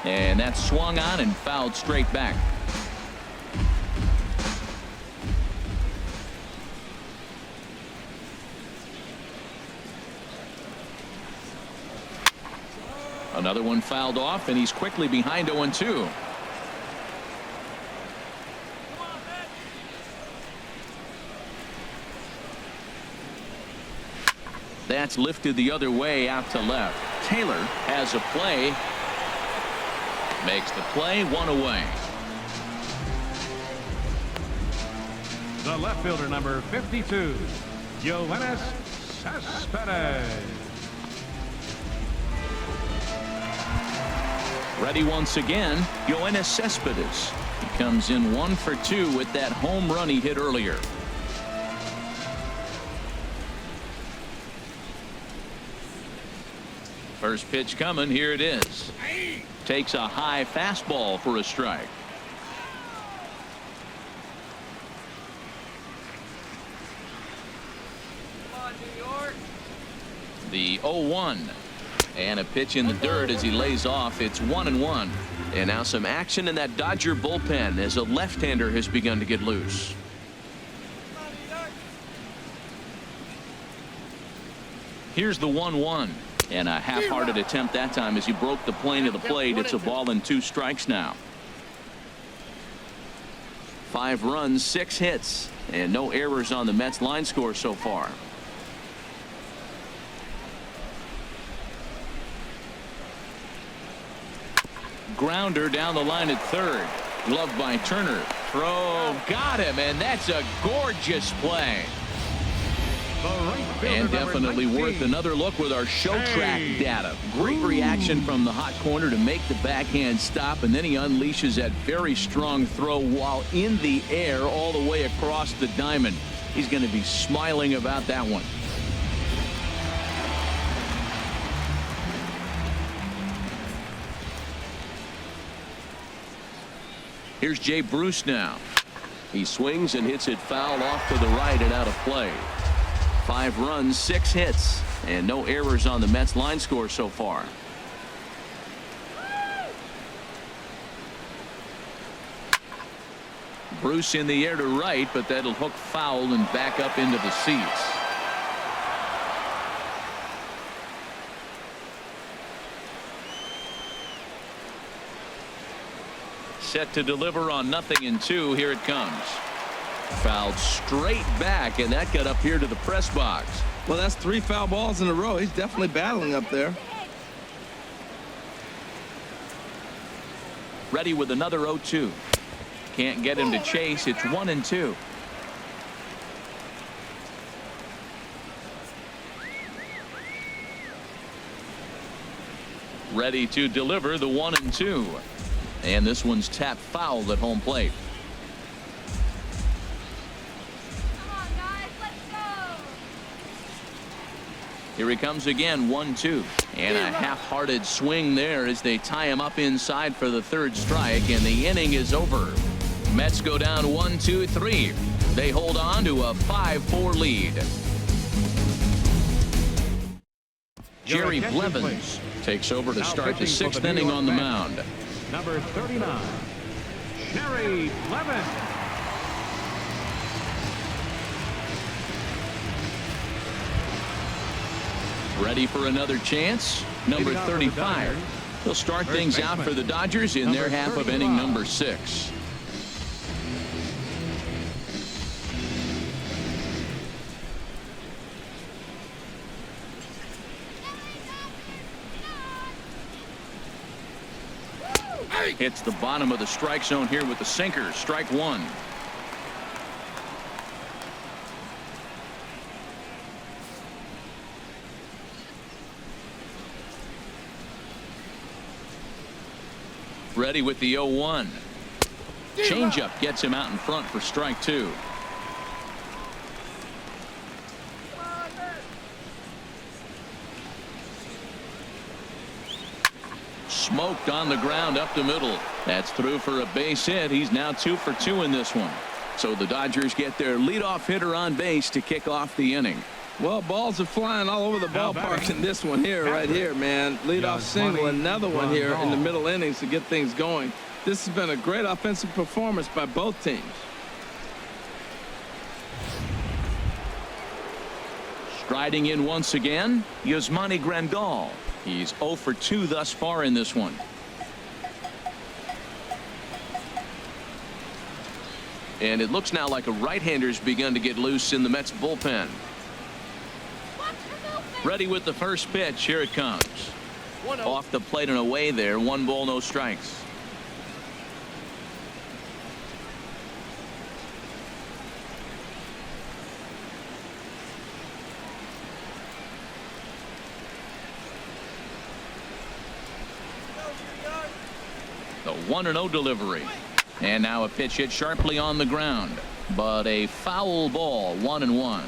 And that's swung on and fouled straight back. Another one fouled off, and he's quickly behind 0-2. That's lifted the other way out to left. Taylor has a play. Makes the play, 1 away. The left fielder, number 52, Yoenis Cespedes. Ready once again, Yoenis Cespedes. He comes in 1 for 2 with that home run he hit earlier. First pitch coming, here it is. Takes a high fastball for a strike. Come on, New York. The 0-1. And a pitch in the dirt as he lays off. It's 1-1. And now some action in that Dodger bullpen as a left-hander has begun to get loose. Here's the 1-1. And a half-hearted attempt that time as he broke the plane of the plate. It's a ball and 2 strikes now. 5 runs, 6 hits, and no errors on the Mets line score so far. Grounder down the line at third. Gloved by Turner. Throw, got him, and that's a gorgeous play. And definitely worth another look with our show track data. Great reaction from the hot corner to make the backhand stop, and then he unleashes that very strong throw while in the air all the way across the diamond. He's going to be smiling about that one. Here's Jay Bruce now. He swings and hits it foul off to the right and out of play. 5 runs, 6 hits, and no errors on the Mets line score so far. Bruce in the air to right, but that'll hook foul and back up into the seats. Set to deliver on 0-2. Here it comes. Fouled straight back, and that got up here to the press box. Well, that's 3 foul balls in a row. He's definitely battling up there. Ready with another 0-2. Can't get him to chase. It's 1-2. Ready to deliver the 1-2. And this one's tapped foul at home plate. Here he comes again, 1-2. And a half-hearted swing there as they tie him up inside for the 3rd strike, and the inning is over. Mets go down 1-2-3. They hold on to a 5-4 lead. Jerry Blevins takes over to start the 6th inning on the mound. Number 39, Jerry Blevins. Ready for another chance. Number 35. They'll start things out for the Dodgers in their half of inning number 6. Hits the bottom of the strike zone here with the sinker. Strike 1. Ready with the 0-1. Changeup gets him out in front for strike 2. Smoked on the ground up the middle. That's through for a base hit. He's now 2 for 2 in this one. So the Dodgers get their leadoff hitter on base to kick off the inning. Well, balls are flying all over the ballpark in this one here, right here, man. Leadoff single, another one here in the middle innings to get things going. This has been a great offensive performance by both teams. Striding in once again, Yasmani Grandal. He's 0 for 2 thus far in this one. And it looks now like a right-hander's begun to get loose in the Mets bullpen. Ready with the first pitch. Here it comes. Off the plate and away there. 1 ball, no strikes. The 1-0 delivery. And now a pitch hit sharply on the ground. But a foul ball. 1-1.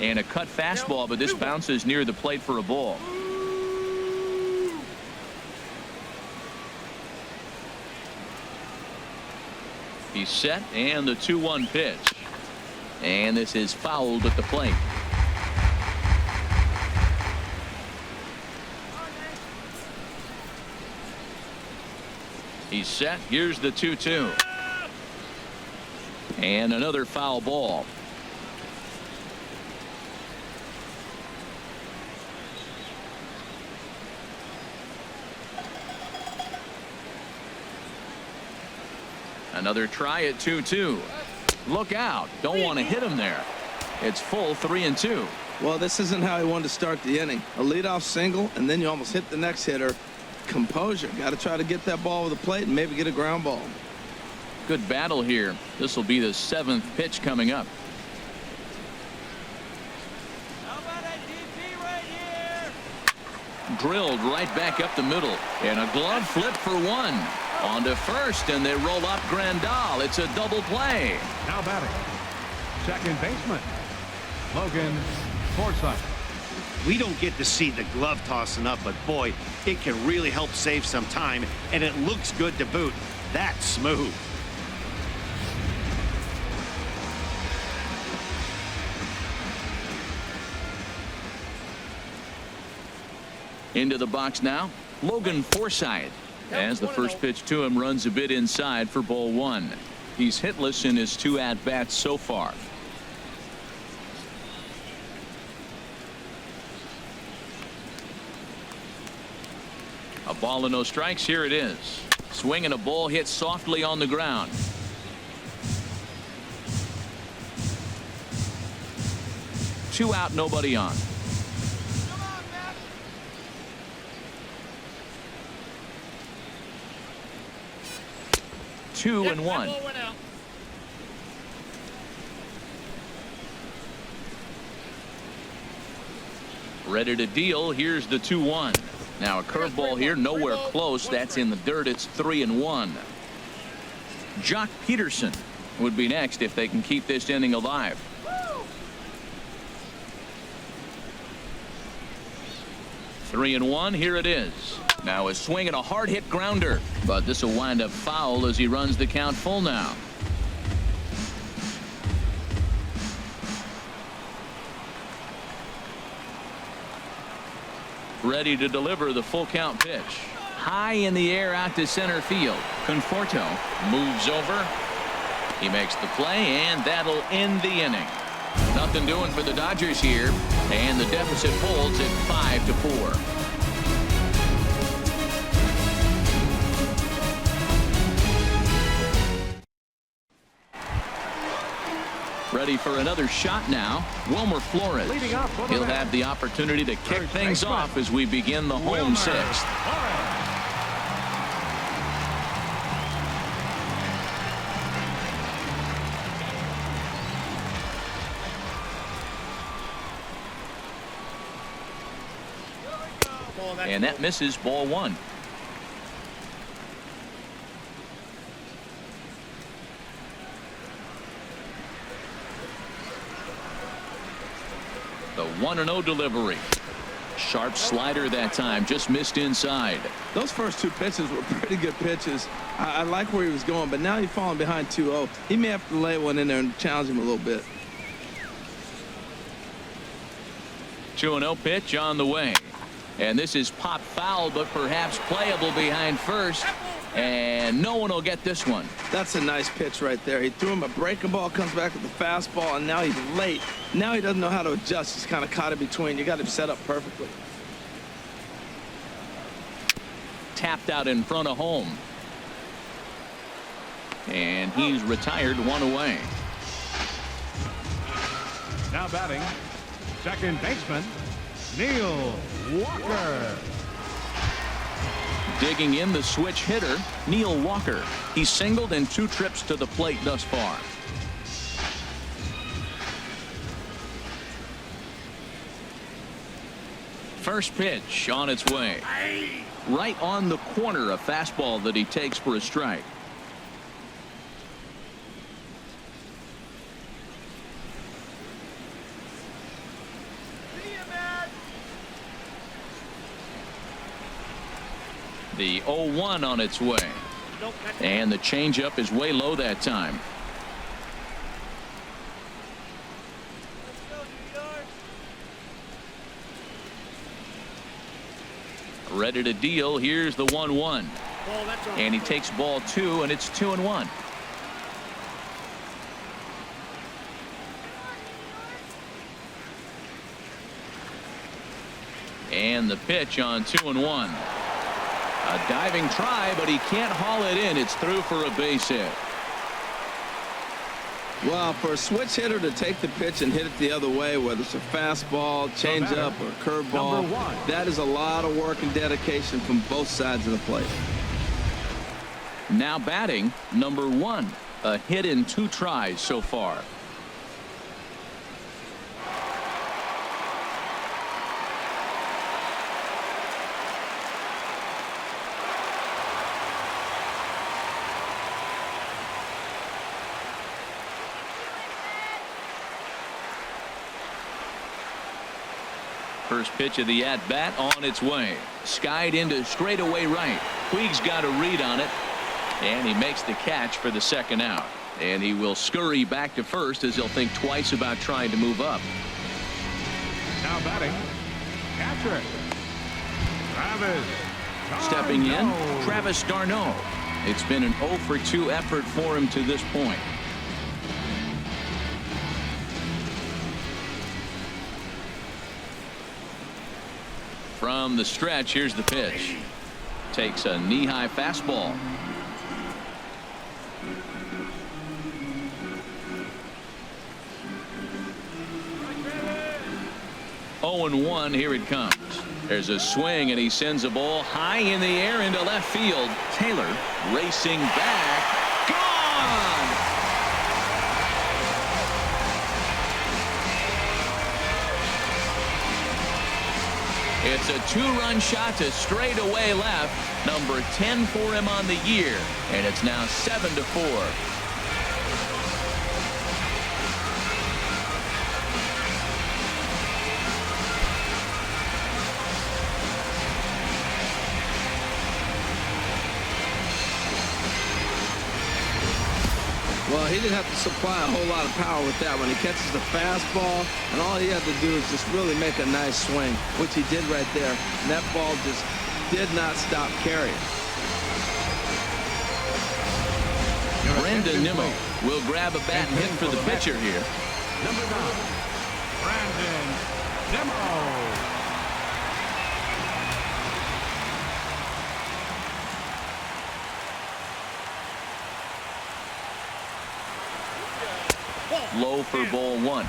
And a cut fastball, but this bounces near the plate for a ball. He's set, and the 2-1 pitch. And this is fouled at the plate. He's set. Here's the 2-2. And another foul ball. Another try at 2-2. Look out. Don't want to hit him there. It's full 3-2. Well, this isn't how he wanted to start the inning. A leadoff single, and then you almost hit the next hitter. Composure. Got to try to get that ball over the plate and maybe get a ground ball. Good battle here. This will be the 7th pitch coming up. How about a DP right here? Drilled right back up the middle. And a glove flip for 1. On to first, and they roll up Grandal. It's a double play. Now batting, second baseman, Logan Forsythe. We don't get to see the glove tossing up, but boy, it can really help save some time, and it looks good to boot. That's smooth. Into the box now, Logan Forsythe. As the first pitch to him runs a bit inside for ball 1. He's hitless in his 2 at-bats so far. A ball and no strikes. Here it is. Swing and a ball hit softly on the ground. Two out, nobody on. 2-1. Ready to deal. Here's the 2-1. Now a curveball here, nowhere close. That's in the dirt. It's 3-1. Jock Peterson would be next if they can keep this inning alive. Three and 1. Here it is. Now a swing and a hard hit grounder, but this will wind up foul as he runs the count full now. Ready to deliver the full count pitch. High in the air out to center field. Conforto moves over. He makes the play, and that'll end the inning. Nothing doing for the Dodgers here, and the deficit holds at 5-4. Ready for another shot now. Wilmer Flores. He'll have the opportunity to kick things off as we begin the home 6th. And that misses ball one. The 1-0 delivery. Sharp slider that time, just missed inside. Those first two pitches were pretty good pitches. I like where he was going, but now he's falling behind 2-0. He may have to lay one in there and challenge him a little bit. 2-0 pitch on the way. And this is pop foul, but perhaps playable behind first. And no one will get this one. That's a nice pitch right there. He threw him a breaking ball, comes back with the fastball, and now he's late. Now he doesn't know how to adjust. He's kind of caught in between. You got him set up perfectly. Tapped out in front of home. And he's retired, one away. Now batting, second baseman, Neil Walker. Digging in the switch hitter, Neil Walker. He's singled in 2 trips to the plate thus far. First pitch on its way. Right on the corner, a fastball that he takes for a strike. The 0-1 on its way. And the changeup is way low that time. Ready to deal. Here's the 1-1. And he takes ball 2, and it's 2-1. And the pitch on 2-1. A diving try, but he can't haul it in. It's through for a base hit. Well, for a switch hitter to take the pitch and hit it the other way, whether it's a fastball, changeup, or curveball, that is a lot of work and dedication from both sides of the plate. Now batting, number 1. A hit in 2 tries so far. First pitch of the at-bat on its way. Skied into straightaway right. Puig's got a read on it. And he makes the catch for the second out. And he will scurry back to first as he'll think twice about trying to move up. Now batting, catcher, Travis Stepping in, Darno. Travis Darno. It's been an 0 for 2 effort for him to this point. From the stretch, here's the pitch. Takes a knee-high fastball. Oh and 1, here it comes. There's a swing, and he sends a ball high in the air into left field. Taylor racing back. Gone! It's a 2-run shot to straightaway left. Number 10 for him on the year. And it's now 7-4. Well, he didn't have to supply a whole lot of power with that one. He catches the fastball, and all he had to do is just really make a nice swing, which he did right there. And that ball just did not stop carrying. Brendan Nimmo will grab a bat and hit for the pitcher here. Number 9, Brandon Nimmo. Low for ball 1.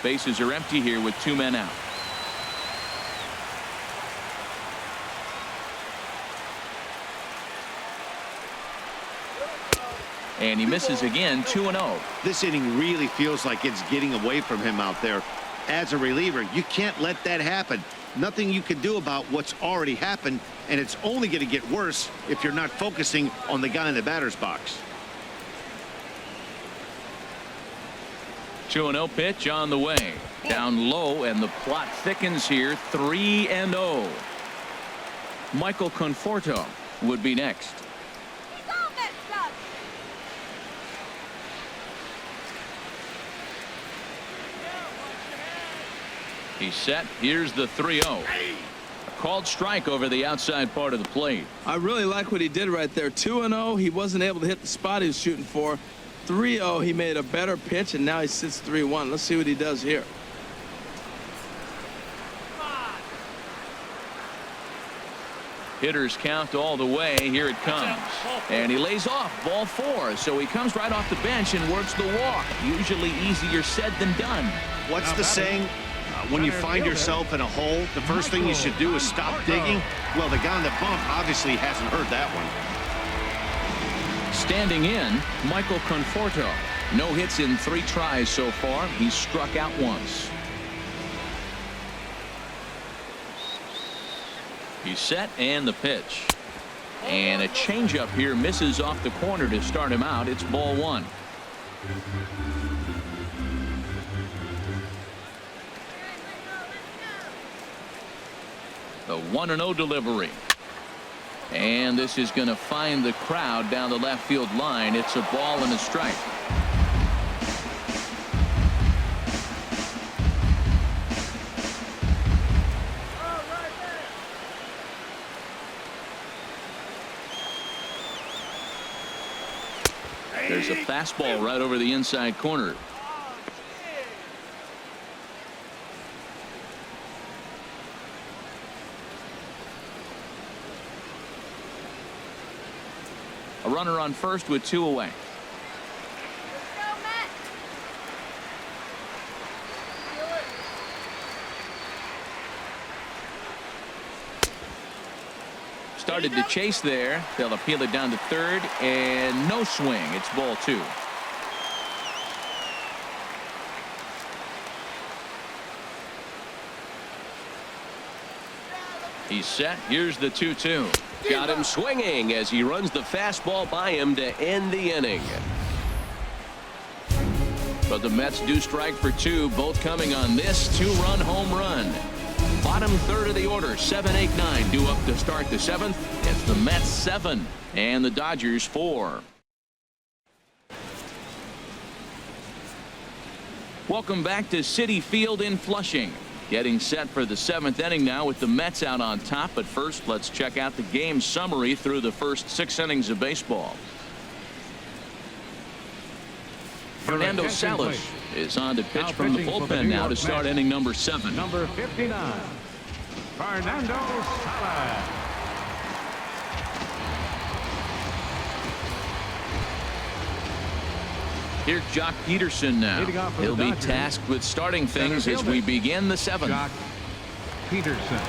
Bases are empty here with 2 men out. And he misses again, 2-0. This inning really feels like it's getting away from him out there. As a reliever, you can't let that happen. Nothing you can do about what's already happened, and it's only going to get worse if you're not focusing on the guy in the batter's box. 2-0 pitch on the way. Down low, and the plot thickens here, 3-0. Michael Conforto would be next. He's set. Here's the 3-0. A called strike over the outside part of the plate. I really like what he did right there. 2-0. He wasn't able to hit the spot he was shooting for. 3-0. He made a better pitch, and now he sits 3-1. Let's see what he does here. Hitters count all the way. Here it comes. And he lays off, ball 4. So he comes right off the bench and works the walk. Usually easier said than done. What's the saying? When you find yourself in a hole, the first thing you should do is stop digging. Well, the guy on the bump obviously hasn't heard that one. Standing in, Michael Conforto. No hits in 3 tries so far. He's struck out once. He's set, and the pitch. And a changeup here misses off the corner to start him out. It's ball 1. The 1-0 delivery. And this is going to find the crowd down the left field line. It's a ball and a strike. There's a fastball right over the inside corner. A runner on first with 2 away. Started to chase there. They'll appeal it down to third, and no swing. It's ball 2. He's set. Here's the 2-2. Got him swinging as he runs the fastball by him to end the inning. But the Mets do strike for 2, both coming on this 2-run home run. Bottom third of the order, 7, 8, 9 due up to start the 7th. It's the Mets 7 and the Dodgers 4. Welcome back to Citi Field in Flushing. Getting set for the 7th inning now with the Mets out on top. But first, let's check out the game summary through the first 6 innings of baseball. Fernando Salas is on to pitch from the bullpen now to start inning number 7. Number 59, Fernando Salas. Here's Jock Peterson now. He'll be tasked with starting things as we begin the 7th. Jock Peterson.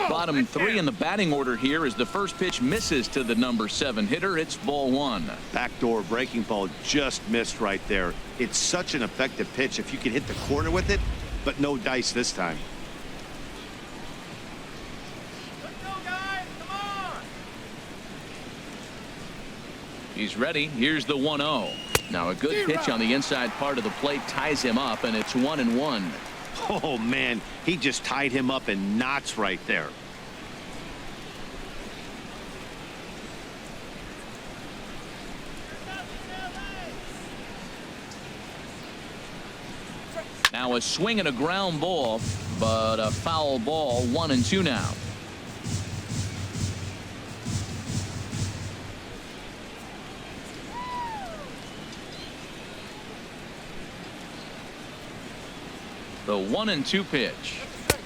Bottom 3 in the batting order here as the first pitch misses to the number 7 hitter. It's ball 1. Backdoor breaking ball just missed right there. It's such an effective pitch if you can hit the corner with it, but no dice this time. Let's go, guys. Come on. He's ready. Here's the 1-0. Now a good pitch on the inside part of the plate ties him up, and it's 1-1. Oh, man, he just tied him up in knots right there. Now a swing and a ground ball, but a foul ball. 1-2 now. The 1-2 pitch.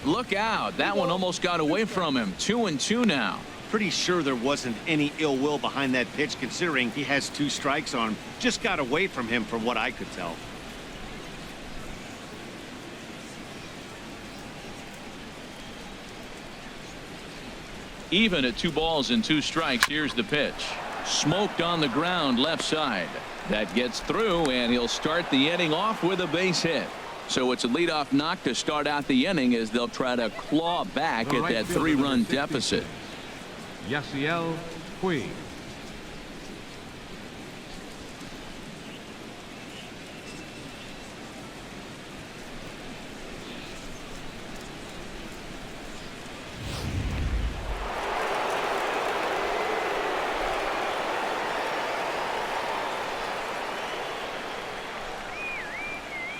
Look out. That one almost got away from him. 2-2 now. pretty sure there wasn't any ill will behind that pitch, considering he has 2 strikes on him. Just got away from him from what I could tell. Even at 2 balls and 2 strikes. Here's the pitch. Smoked on the ground left side. That gets through, and he'll start the inning off with a base hit. So it's a leadoff knock to start out the inning as they'll try to claw back at that 3-run deficit. Yasiel Puig.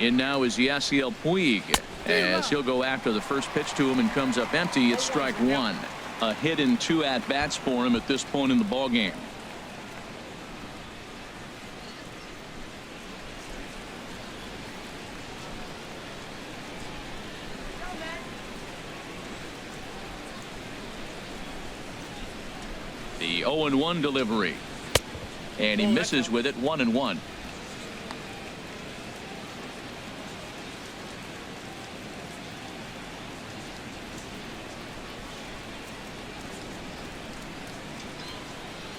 In now is Yasiel Puig as he'll go after the first pitch to him and comes up empty. It's strike 1. A hit in 2 at-bats for him at this point in the ballgame. The 0-1 delivery. And he misses with it. 1-1.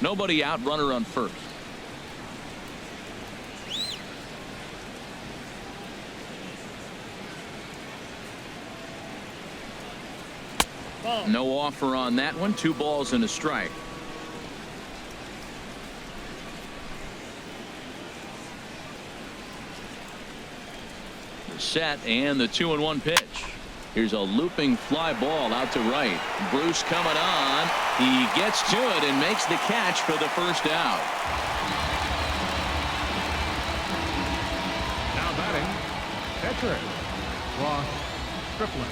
Nobody out, runner on first. No offer on that one. 2 balls and a strike. The set and the 2-1 pitch. Here's a looping fly ball out to right. Bruce coming on. He gets to it and makes the catch for the first out. Now batting, catcher Ross Stripling.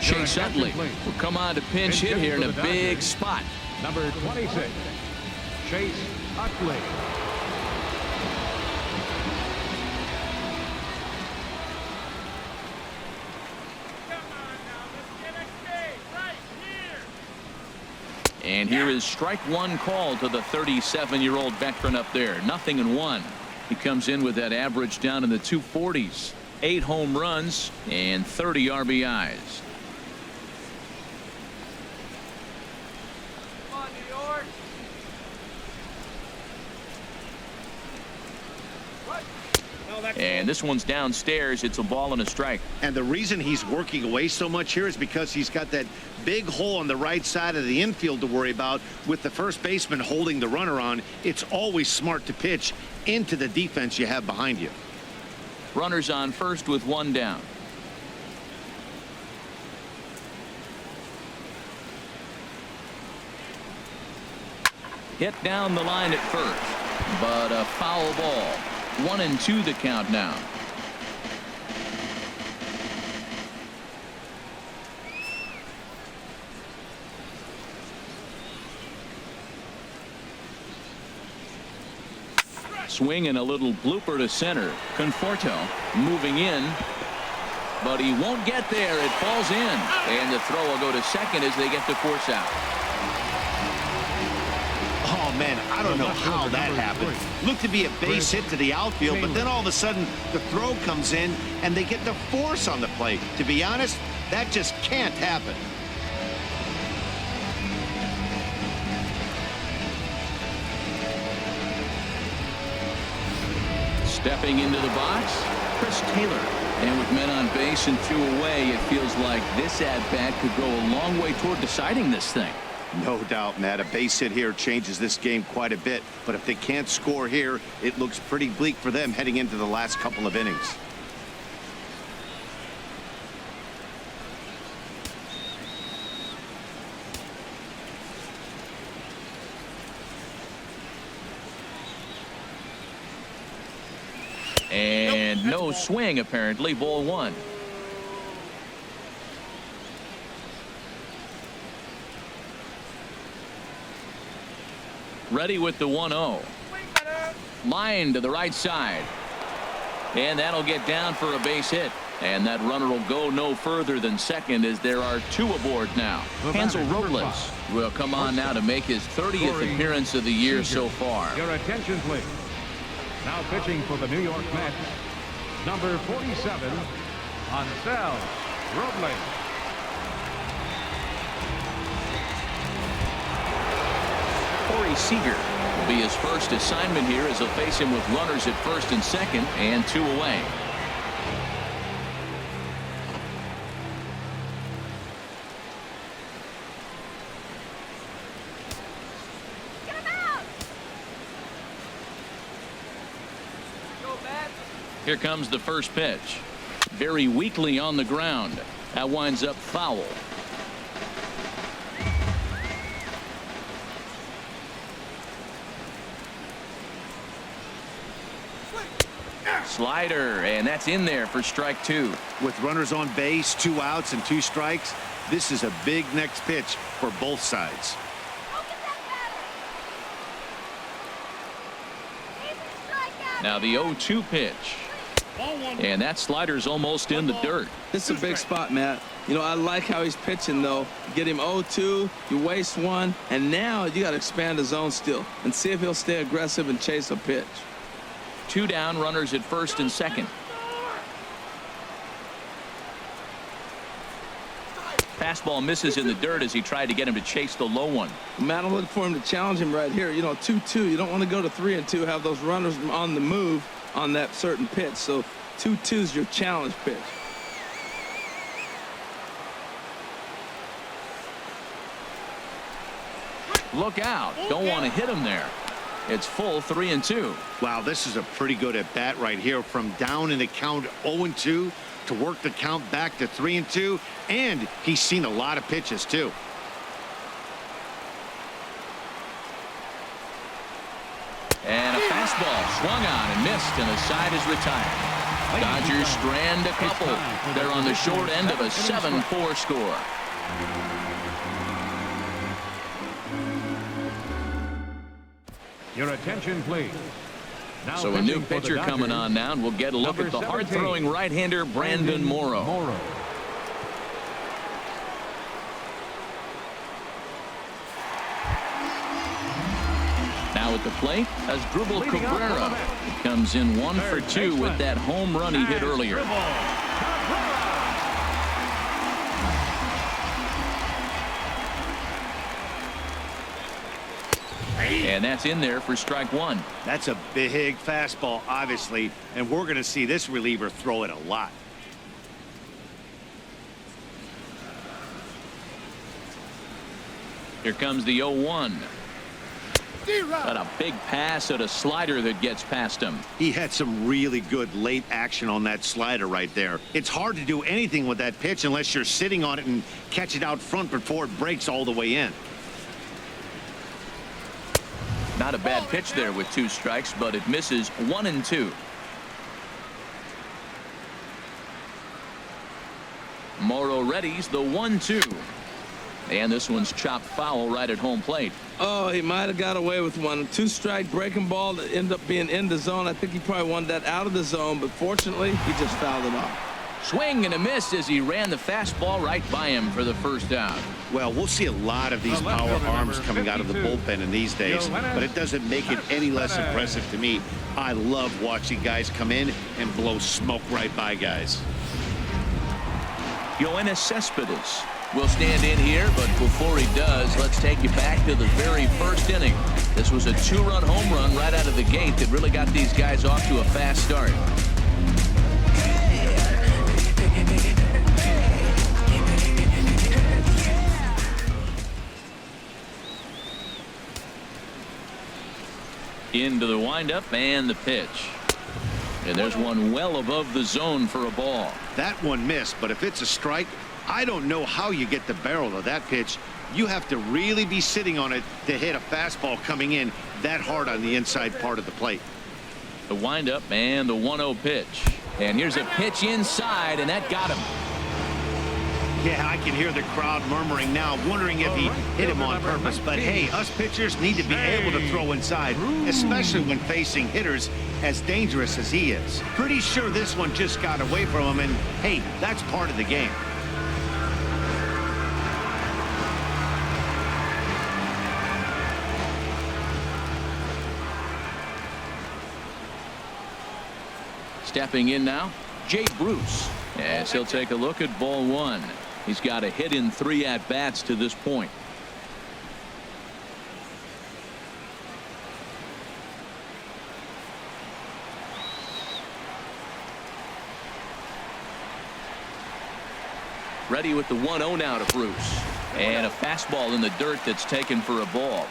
Chase Utley will come on to pinch hit here in a big spot. Number 26, Chase Utley. And here is strike 1 call to the 37-year-old veteran up there. 0-1. He comes in with that average down in the 240s. 8 home runs and 30 RBIs. Come on, New York. And this one's downstairs. It's a ball and a strike. And the reason he's working away so much here is because he's got that big hole on the right side of the infield to worry about. With the first baseman holding the runner on, it's always smart to pitch into the defense you have behind you. Runners on first with 1 down. Hit down the line at first, but a foul ball. 1-2 the count now. Swing and a little blooper to center. Conforto moving in, but he won't get there. It falls in, and the throw will go to second as they get the force out. Oh, man, I don't know how that happened. Looked to be a base hit to the outfield, but then all of a sudden the throw comes in and they get the force on the plate. To be honest, that just can't happen. Stepping into the box, Chris Taylor. And with men on base and 2 away, it feels like this at-bat could go a long way toward deciding this thing. No doubt, Matt. A base hit here changes this game quite a bit. But if they can't score here, it looks pretty bleak for them heading into the last couple of innings. And no swing, apparently. Ball 1. Ready with the 1-0. Line to the right side. And that'll get down for a base hit. And that runner will go no further than second as there are 2 aboard now. Hansel Robles will come on now to make his 30th appearance of the year so far. Your attention, please. Now pitching for the New York Mets, number 47, Hansel Robles. Corey Seager will be his first assignment here as he'll face him with runners at first and second and 2 away. Here comes the first pitch. Very weakly on the ground. That winds up foul. Slider, and that's in there for strike 2. With runners on base, 2 outs and 2 strikes, this is a big next pitch for both sides. Now the 0-2 pitch. And that slider's almost in the dirt. This is a big spot, Matt. You know, I like how he's pitching, though. Get him 0-2, you waste 1, and now you got to expand the zone still and see if he'll stay aggressive and chase a pitch. 2 down, runners at first and second. Fastball misses in the dirt as he tried to get him to chase the low one. Matt, I'm looking for him to challenge him right here. You know, 2-2. You don't want to go to 3-2, have those runners on the move on that certain pitch. So 2-2 is your challenge pitch. Look out. Don't want to hit him there. It's full 3-2. Wow, this is a pretty good at bat right here, from down in the count 0-2 to work the count back to 3-2, and he's seen a lot of pitches too. And a fastball swung on and missed, and the side is retired. Dodgers strand a couple. They're on the short end of a 7-4 score. Your attention, please. Now So a new pitching for the pitcher coming Dodgers, on now, and we'll get a look number at the 17, hard-throwing right-hander Brandon Morrow. Now at the plate, Asdrubal Leading off Cabrera. for the Mets. He comes in 1 for 2 with that home run he hit earlier. And that's in there for strike 1. That's a big fastball, obviously, and we're going to see this reliever throw it a lot. Here comes the 0-1. Got a big pass at a slider that gets past him. He had some really good late action on that slider right there. It's hard to do anything with that pitch unless you're sitting on it and catch it out front before it breaks all the way in. Not a bad pitch there with 2 strikes, but it misses 1-2. Morrow readies the 1-2. And this one's chopped foul right at home plate. Oh, he might have got away with one. 2-strike breaking ball that ended up being in the zone. I think he probably wanted that out of the zone, but fortunately, he just fouled it off. Swing and a miss as he ran the fastball right by him for the first out. Well, we'll see a lot of these power arms coming out of the bullpen in these days, but it doesn't make it any less impressive to me. I love watching guys come in and blow smoke right by guys. Yoenis Cespedes will stand in here, but before he does, let's take you back to the very first inning. This was a 2-run home run right out of the gate that really got these guys off to a fast start. Into the windup and the pitch. And there's one well above the zone for a ball. That one missed, but if it's a strike, I don't know how you get the barrel of that pitch. You have to really be sitting on it to hit a fastball coming in that hard on the inside part of the plate. The windup and the 1-0 pitch. And here's a pitch inside, and that got him. Yeah, I can hear the crowd murmuring now, wondering if he hit him on purpose. But hey, us pitchers need to be able to throw inside, especially when facing hitters as dangerous as he is. Pretty sure this one just got away from him, and hey, that's part of the game. Stepping in now, Jay Bruce, as he'll take a look at ball one. He's got a hit in 3 at-bats to this point. Ready with the 1-0 now to Bruce. And a fastball in the dirt that's taken for a ball.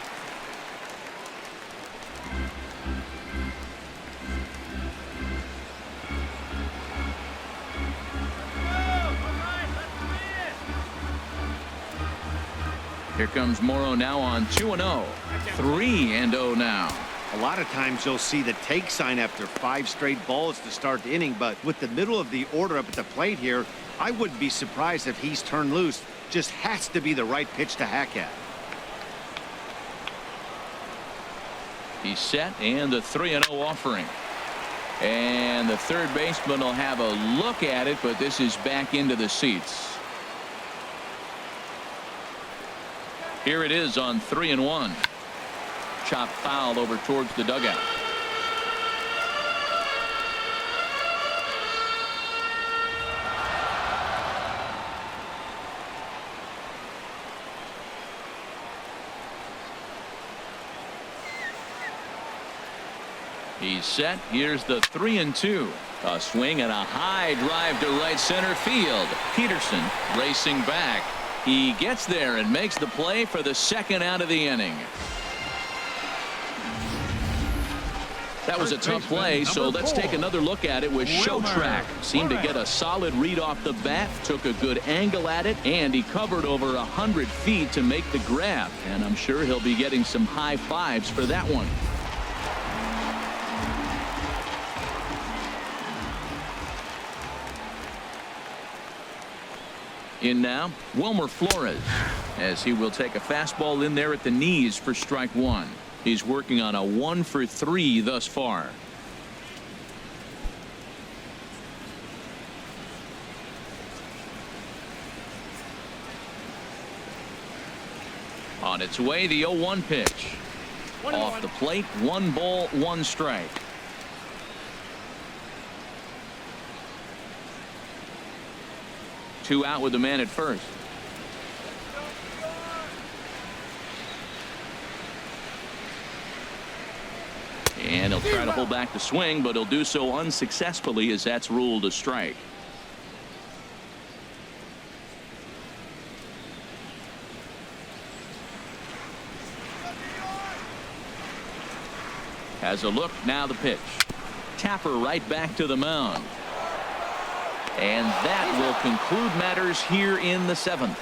Here comes Morrow now on 2-0. 3-0 now. A lot of times you'll see the take sign after 5 straight balls to start the inning, but with the middle of the order up at the plate here, I wouldn't be surprised if he's turned loose. Just has to be the right pitch to hack at. He's set, and the 3-0 offering. And the third baseman will have a look at it, but this is back into the seats. Here it is on 3-1. Chopped foul over towards the dugout. He's set. Here's the 3-2. A swing and a high drive to right center field. Peterson racing back. He gets there and makes the play for the second out of the inning. That was a tough play, so let's take another look at it with Show Track. Seemed to get a solid read off the bat, took a good angle at it, and he covered over 100 feet to make the grab. And I'm sure he'll be getting some high fives for that one. In now, Wilmer Flores, as he will take a fastball in there at the knees for strike one. He's working on a 1-for-3 thus far. On its way, the 0-1 pitch. Off the plate, 1 ball, 1 strike. Two out with the man at first. And he'll try to hold back the swing, but he'll do so unsuccessfully as that's ruled a strike. Has a look, now the pitch. Tapper right back to the mound. And that will conclude matters here in the 7th.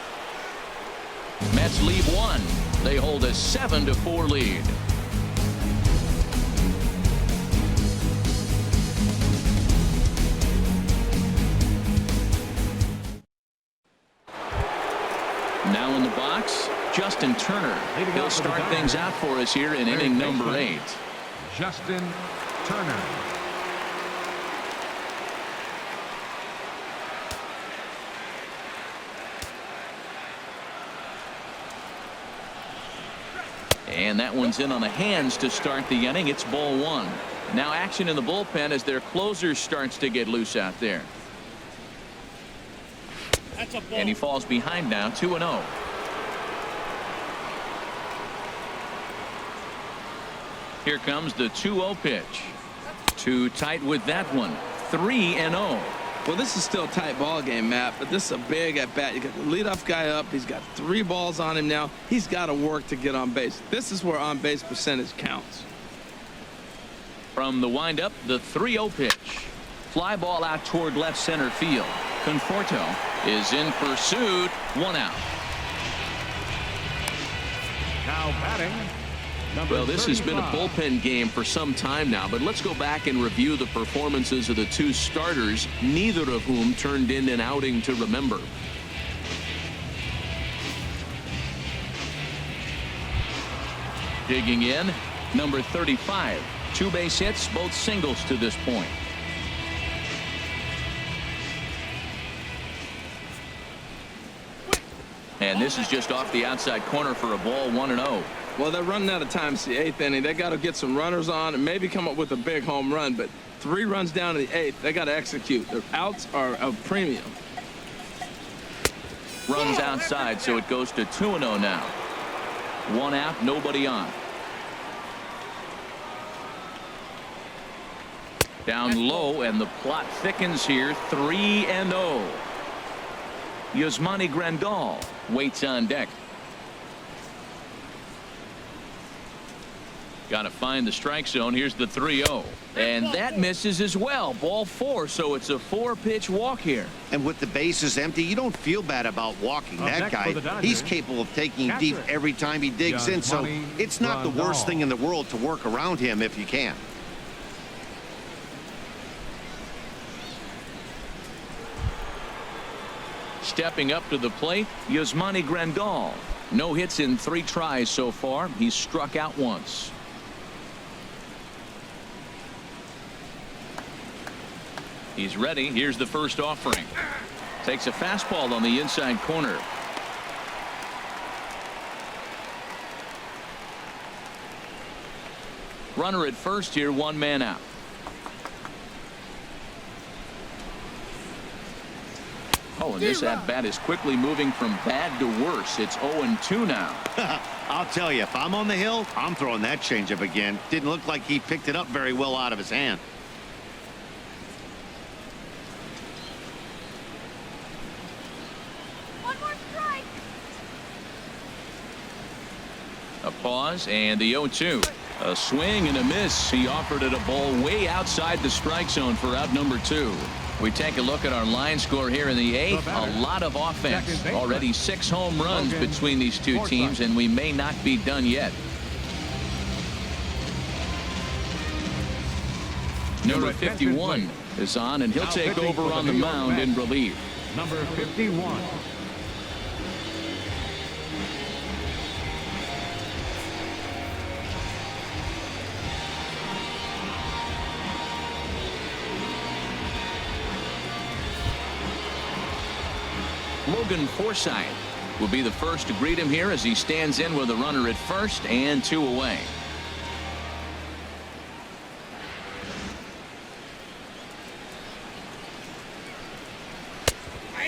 Mets lead 1. They hold a 7-4 lead. Now in the box, Justin Turner. He'll start things out for us here in inning number 8. Justin Turner. And that one's in on the hands to start the inning. It's ball 1. Now action in the bullpen as their closer starts to get loose out there. And he falls behind now, 2-0. Here comes the 2-0 pitch. Too tight with that one. 3-0. Well, this is still a tight ball game, Matt, but this is a big at bat. You got the leadoff guy up. He's got 3 balls on him now. He's got to work to get on base. This is where on base percentage counts. From the windup, the 3-0 pitch. Fly ball out toward left center field. Conforto is in pursuit. 1 out. Now batting. Well, this has been a bullpen game for some time now, but let's go back and review the performances of the 2 starters, neither of whom turned in an outing to remember. Digging in, number 35. 2 base hits, both singles to this point. And this is just off the outside corner for a ball, 1-0. Well, they're running out of time. It's the 8th inning. They got to get some runners on and maybe come up with a big home run. But 3 runs down in the 8th. They got to execute. Their outs are a premium. Runs outside, so it goes to 2-0 now. 1 out, nobody on. Down low, and the plot thickens here. 3-0. Yasmani Grandal waits on deck. Got to find the strike zone. Here's the 3-0. And that misses as well. Ball 4, so it's a 4-pitch walk here. And with the bases empty, you don't feel bad about walking that guy. He's capable of taking deep every time he digs in, so it's not the worst thing in the world to work around him if you can. Stepping up to the plate, Yasmani Grandal. No hits in 3 tries so far. He's struck out once. He's ready. Here's the first offering. Takes a fastball on the inside corner. Runner at first here, 1 man out. Oh, and this at-bat is quickly moving from bad to worse. It's 0-2 now. I'll tell you, if I'm on the hill, I'm throwing that changeup again. Didn't look like he picked it up very well out of his hand. A pause and the 0-2. A swing and a miss. He offered it a ball way outside the strike zone for out number 2. We take a look at our line score here in the 8th. A lot of offense. Already 6 home runs between these 2 teams, and we may not be done yet. Number 51 is on, and he'll take over on the mound in relief. Number 51. Logan Forsythe will be the first to greet him here as he stands in with a runner at first and 2 away.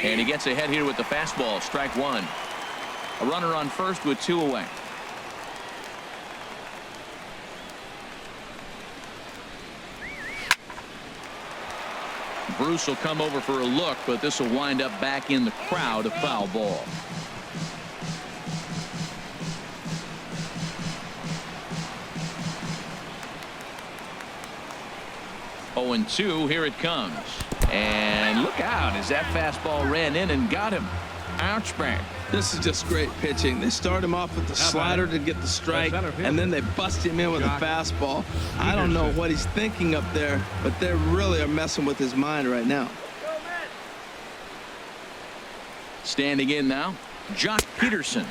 And he gets ahead here with the fastball. Strike 1. A runner on first with 2 away. Bruce will come over for a look, but this will wind up back in the crowd, a foul ball. Oh, and 2, here it comes. And look out as that fastball ran in and got him. Ouch, bang. This is just great pitching. They start him off with the slider to get the strike, and then they bust him in with a fastball. I don't know what he's thinking up there, but they really are messing with his mind right now. Standing in now, Jock Peterson,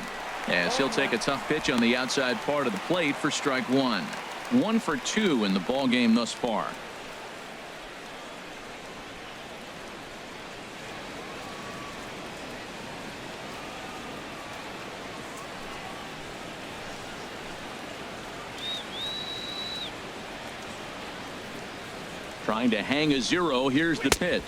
as he'll take a tough pitch on the outside part of the plate for strike 1. 1 for 2 in the ball game thus far. Trying to hang a 0. Here's the pitch.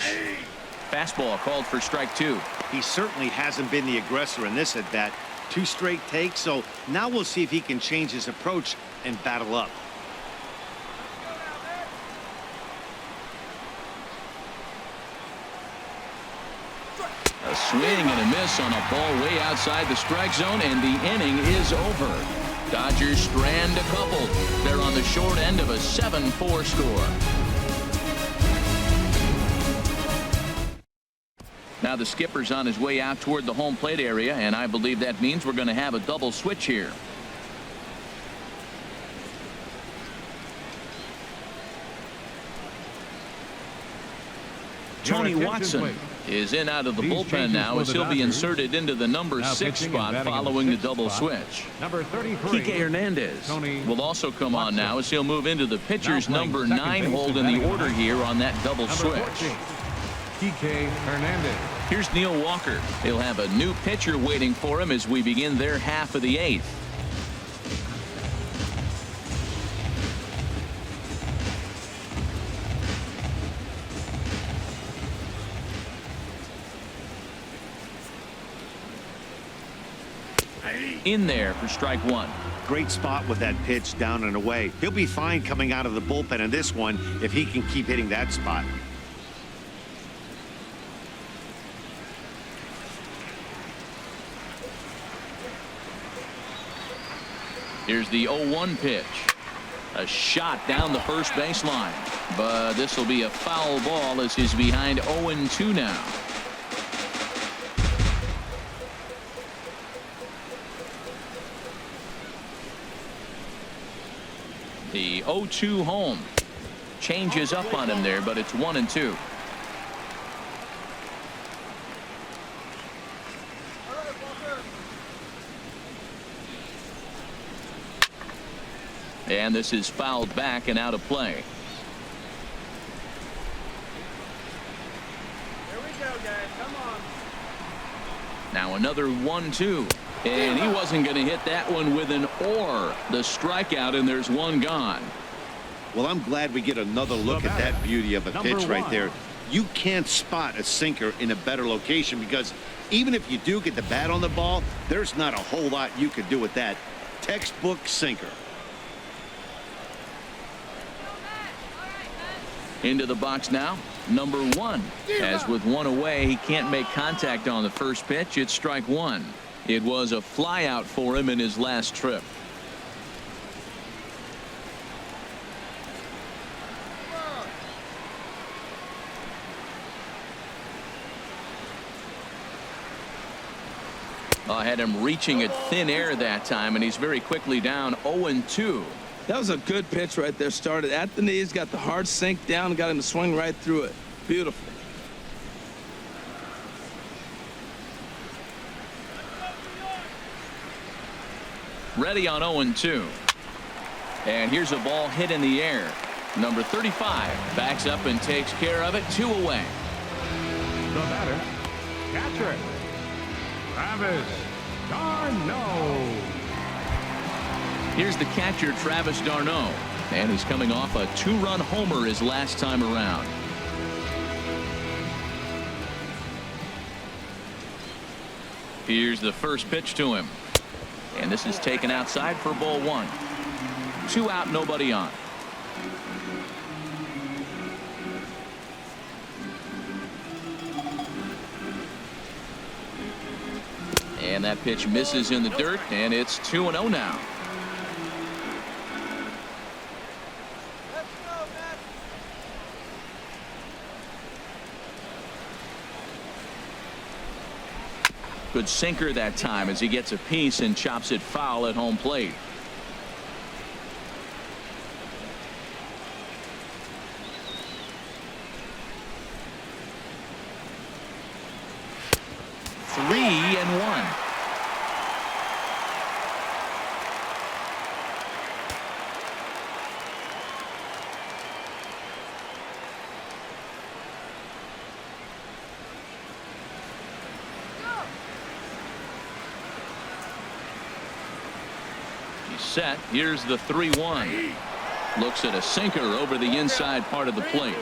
Fastball called for strike 2. He certainly hasn't been the aggressor in this at bat. 2 straight takes, so now we'll see if he can change his approach and battle up. A swing and a miss on a ball way outside the strike zone, and the inning is over. Dodgers strand a couple. They're on the short end of a 7-4 score. Now the skipper's on his way out toward the home plate area, and I believe that means we're going to have a double switch here. Tony Watson is in out of the These bullpen changes now for as the he'll be Dodgers. inserted into the number Now 6 pitching and spot batting in the following the sixth double spot. switch. Number 33. Kike Hernandez Tony will also come on now as he'll move into the pitcher's Now playing number second 9 base hold and in batting the in order the here on that double Number switch. 14. Kike Hernandez. Here's Neil Walker. He'll have a new pitcher waiting for him as we begin their half of the 8th. In there for strike 1. Great spot with that pitch down and away. He'll be fine coming out of the bullpen in this one if he can keep hitting that spot. Here's the 0-1 pitch. A shot down the first baseline. But this will be a foul ball as he's behind 0-2 now. The 0-2 home changes up on him there, but it's 1-2. And this is fouled back and out of play. Here we go, guys. Come on. Now another 1-2. And he wasn't going to hit that one with an or. The strikeout, and there's one gone. Well, I'm glad we get another look at that beauty of a Number pitch right 1. there. You can't spot a sinker in a better location because even if you do get the bat on the ball, there's not a whole lot you could do with that. Textbook sinker. Into the box now, number 1. As with one away, he can't make contact on the first pitch. It's strike 1. It was a flyout for him in his last trip. I had him reaching at thin air that time, and he's very quickly down 0-2. That was a good pitch right there. Started at the knees, got the hard sink down, and got him to swing right through it. Beautiful. Ready on 0-2. And here's a ball hit in the air. Number 35 backs up and takes care of it. 2 away. The batter, catcher, Travis d'Arnaud. Here's the catcher, Travis d'Arnaud. And he's coming off a 2-run homer his last time around. Here's the first pitch to him. And this is taken outside for ball 1. 2 out, nobody on. And that pitch misses in the dirt, and it's 2-0 now. Let's go, man. Good sinker that time as he gets a piece and chops it foul at home plate. Three and 1. He's set. Here's the 3-1. Looks at a sinker over the inside part of the plate.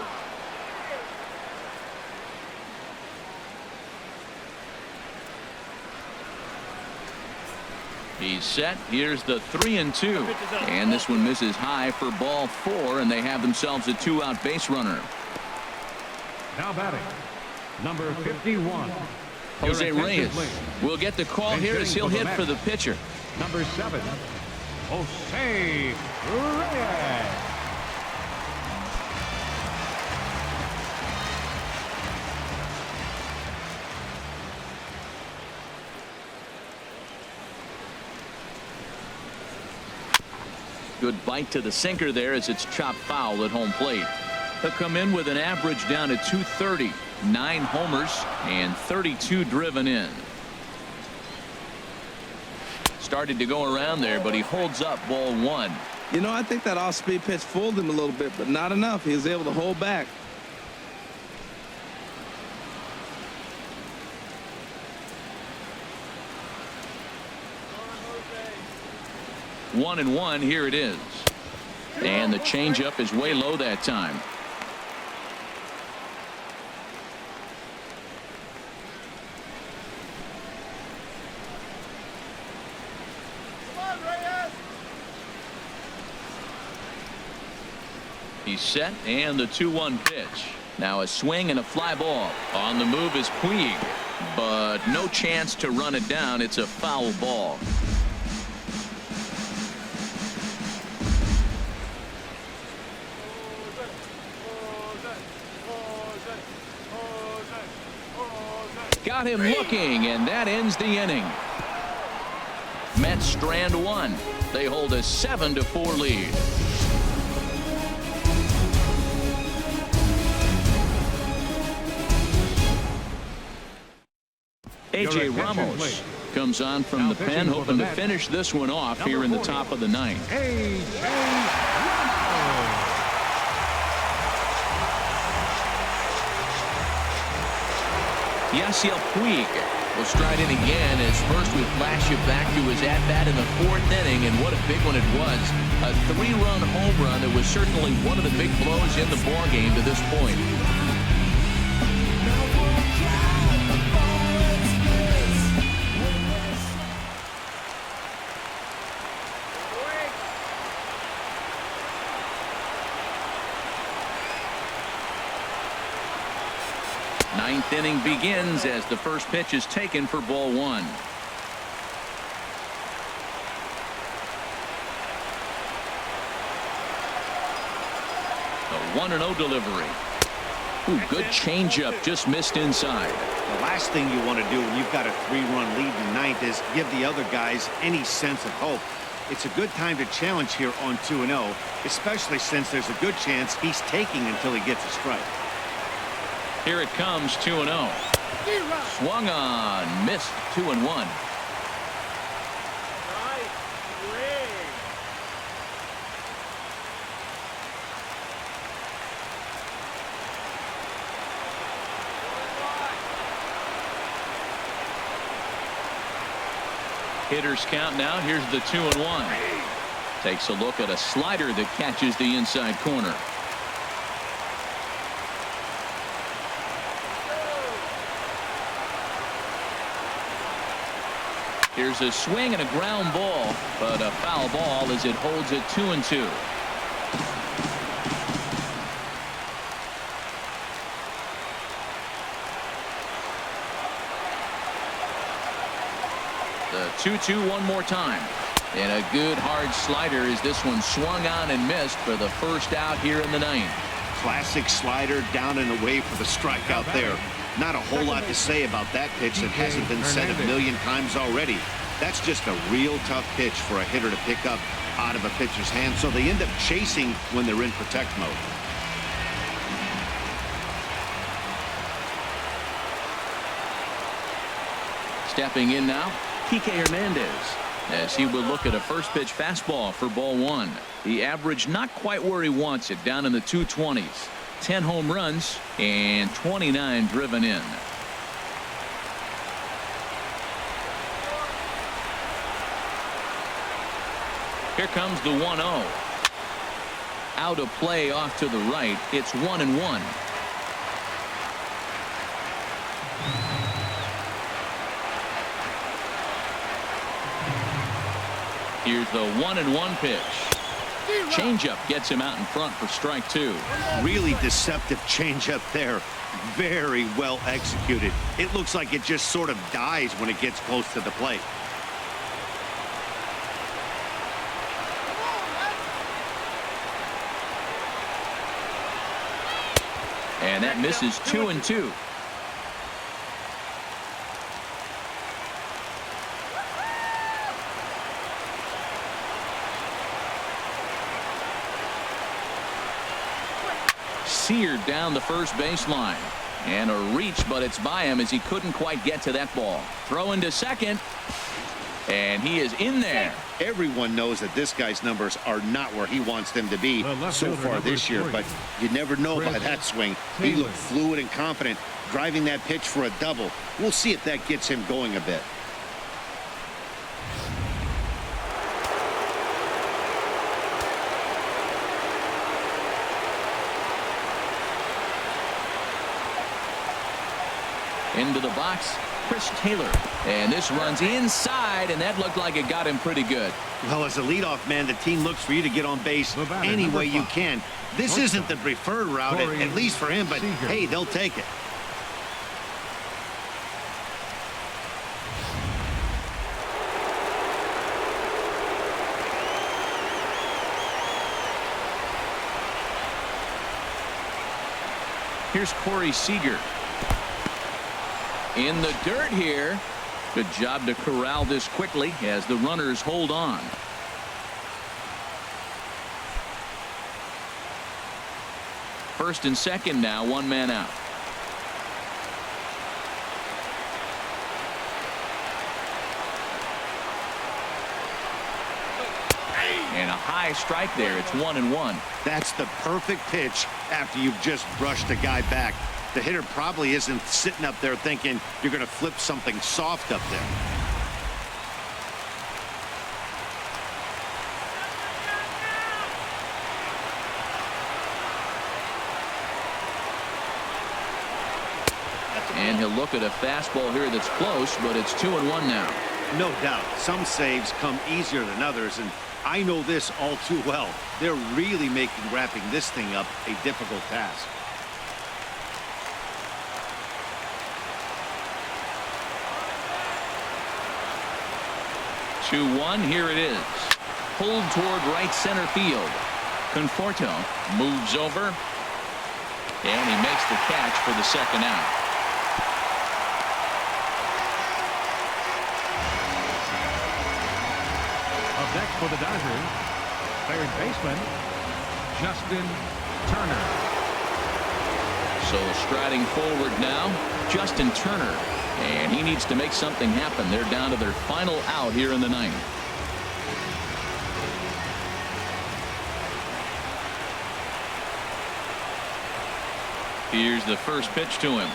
He's set. Here's the 3-2. And this one misses high for ball 4, and they have themselves a 2-out base runner. Now batting, number 51. Jose Your Reyes attention, please. will get the call And here as he'll hitting hit for for the the pitcher. Number 7, Jose Reyes. Good bite to the sinker there as it's chopped foul at home plate. He'll come in with an average down at 230. 9 homers and 32 driven in. Started to go around there, but he holds up ball 1. You know, I think that off-speed pitch fooled him a little bit, but not enough. He was able to hold back. One and one. Here it is. And the changeup is way low that time. He's set, and the 2-1 pitch. Now a swing and a fly ball. On the move is Puig, but no chance to run it down. It's a foul ball. Got him looking, and that ends the inning. Mets strand 1. They hold a 7-4 lead. A.J. Ramos comes on from the pen, hoping to finish this one off here in the top of the 9th. A.J. Ramos. Yasiel Puig will stride in again as first we flash you back to his at-bat in the 4th inning, and what a big one it was. A 3-run home run that was certainly one of the big blows in the ballgame to this point. Ninth inning begins as the first pitch is taken for ball 1. A 1-0 delivery. Ooh, good changeup, just missed inside. The last thing you want to do when you've got a 3-run lead in the 9th is give the other guys any sense of hope. It's a good time to challenge here on 2-0, especially since there's a good chance he's taking until he gets a strike. Here it comes, 2-0. Swung on, missed, 2-1. Hitters count now. Here's the 2-1. Takes a look at a slider that catches the inside corner. Here's a swing and a ground ball, but a foul ball as it holds it 2-2. The 2-2 one more time. And a good hard slider as this one swung on and missed for the first out here in the 9th. Classic slider down and away for the strikeout there. Not a whole lot to say about that pitch that hasn't been said a million times already. That's just a real tough pitch for a hitter to pick up out of a pitcher's hand, so they end up chasing when they're in protect mode. Stepping in now, Kike Hernandez, as he will look at a first pitch fastball for ball 1. The average not quite where he wants it, down in the 220s. 10 home runs and 29 driven in. Here comes the 1-0. Out of play off to the right. It's 1-1. Here's the 1-1 pitch. Changeup gets him out in front for strike 2. Really deceptive changeup there. Very well executed. It looks like it just sort of dies when it gets close to the plate. And that misses 2-2. Seared down the first baseline. And a reach, but it's by him as he couldn't quite get to that ball. Throw into second. And he is in there. Everyone knows that this guy's numbers are not where he wants them to be so far this year, but you never know by that swing. He looked fluid and confident, driving that pitch for a double. We'll see if that gets him going a bit. Into the box, Chris Taylor. And this runs inside, and that looked like it got him pretty good. Well, as a leadoff man, the team looks for you to get on base any way you can. This isn't the preferred route, at least for him, but hey, they'll take it. Here's Corey Seager. In the dirt here. Good job to corral this quickly as the runners hold on. First and second now, one man out. And a high strike there. It's 1-1. That's the perfect pitch after you've just brushed a guy back. The hitter probably isn't sitting up there thinking you're going to flip something soft up there. And he'll look at a fastball here that's close, but it's 2-1 now. No doubt. Some saves come easier than others, and I know this all too well. They're really making wrapping this thing up a difficult task. 2-1, here it is. Pulled toward right center field. Conforto moves over, and he makes the catch for the second out. Up next for the Dodgers, third baseman, Justin Turner. So striding forward now, Justin Turner. And he needs to make something happen. They're down to their final out here in the ninth. Here's the first pitch to him.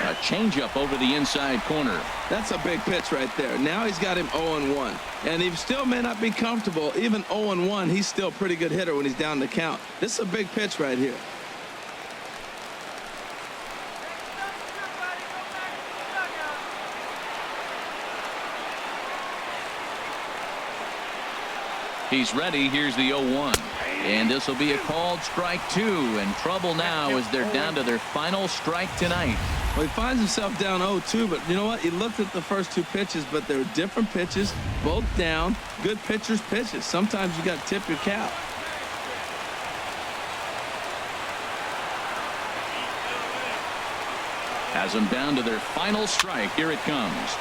A changeup over the inside corner. That's a big pitch right there. Now he's got him 0-1. And he still may not be comfortable. Even 0-1, he's still a pretty good hitter when he's down the count. This is a big pitch right here. He's ready. Here's the 0-1. And this will be a called strike two. And trouble now as they're down to their final strike tonight. Well, he finds himself down 0-2, but you know what? He looked at the first two pitches, but they were different pitches, both down. Good pitchers' pitches. Sometimes you got to tip your cap. Has them down to their final strike. Here it comes.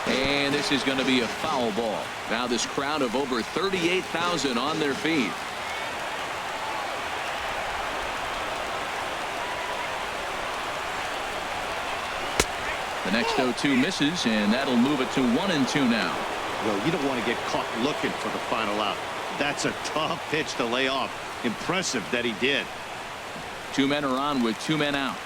And this is going to be a foul ball. Now this crowd of over 38,000 on their feet. The next 0-2 misses, and that'll move it to 1-2 now. Well, you don't want to get caught looking for the final out. That's a tough pitch to lay off. Impressive that he did. Two men are on with two men out.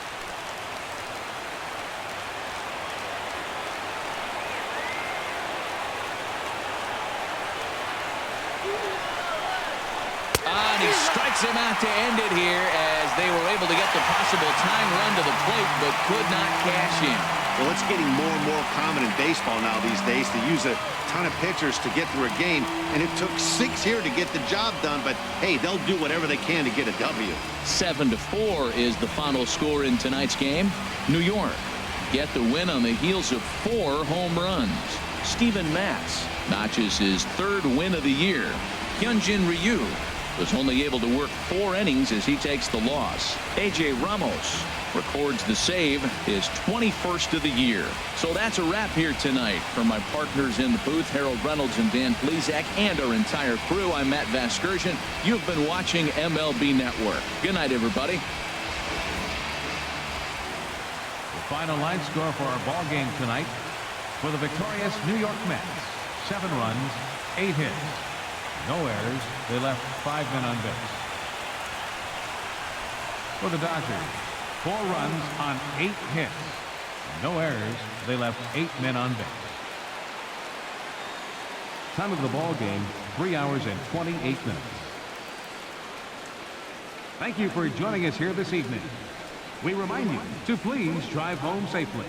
And he strikes him out to end it here as they were able to get the possible tying run to the plate but could not cash in. Well, it's getting more and more common in baseball now these days to use a ton of pitchers to get through a game, and it took 6 here to get the job done, but hey, they'll do whatever they can to get a W. 7-4 is the final score in tonight's game. New York get the win on the heels of 4 home runs. Steven Matz notches his 3rd win of the year. Hyunjin Ryu was only able to work 4 innings as he takes the loss. A.J. Ramos records the save, his 21st of the year. So that's a wrap here tonight. For my partners in the booth, Harold Reynolds and Dan Plesac, and our entire crew, I'm Matt Vasgersian. You've been watching MLB Network. Good night, everybody. Final line score for our ball game tonight. For the victorious New York Mets, 7 runs, 8 hits. No errors. They left 5 men on base. For the Dodgers, 4 runs on 8 hits. No errors. They left 8 men on base. Time of the ball game, 3 hours and 28 minutes. Thank you for joining us here this evening. We remind you to please drive home safely.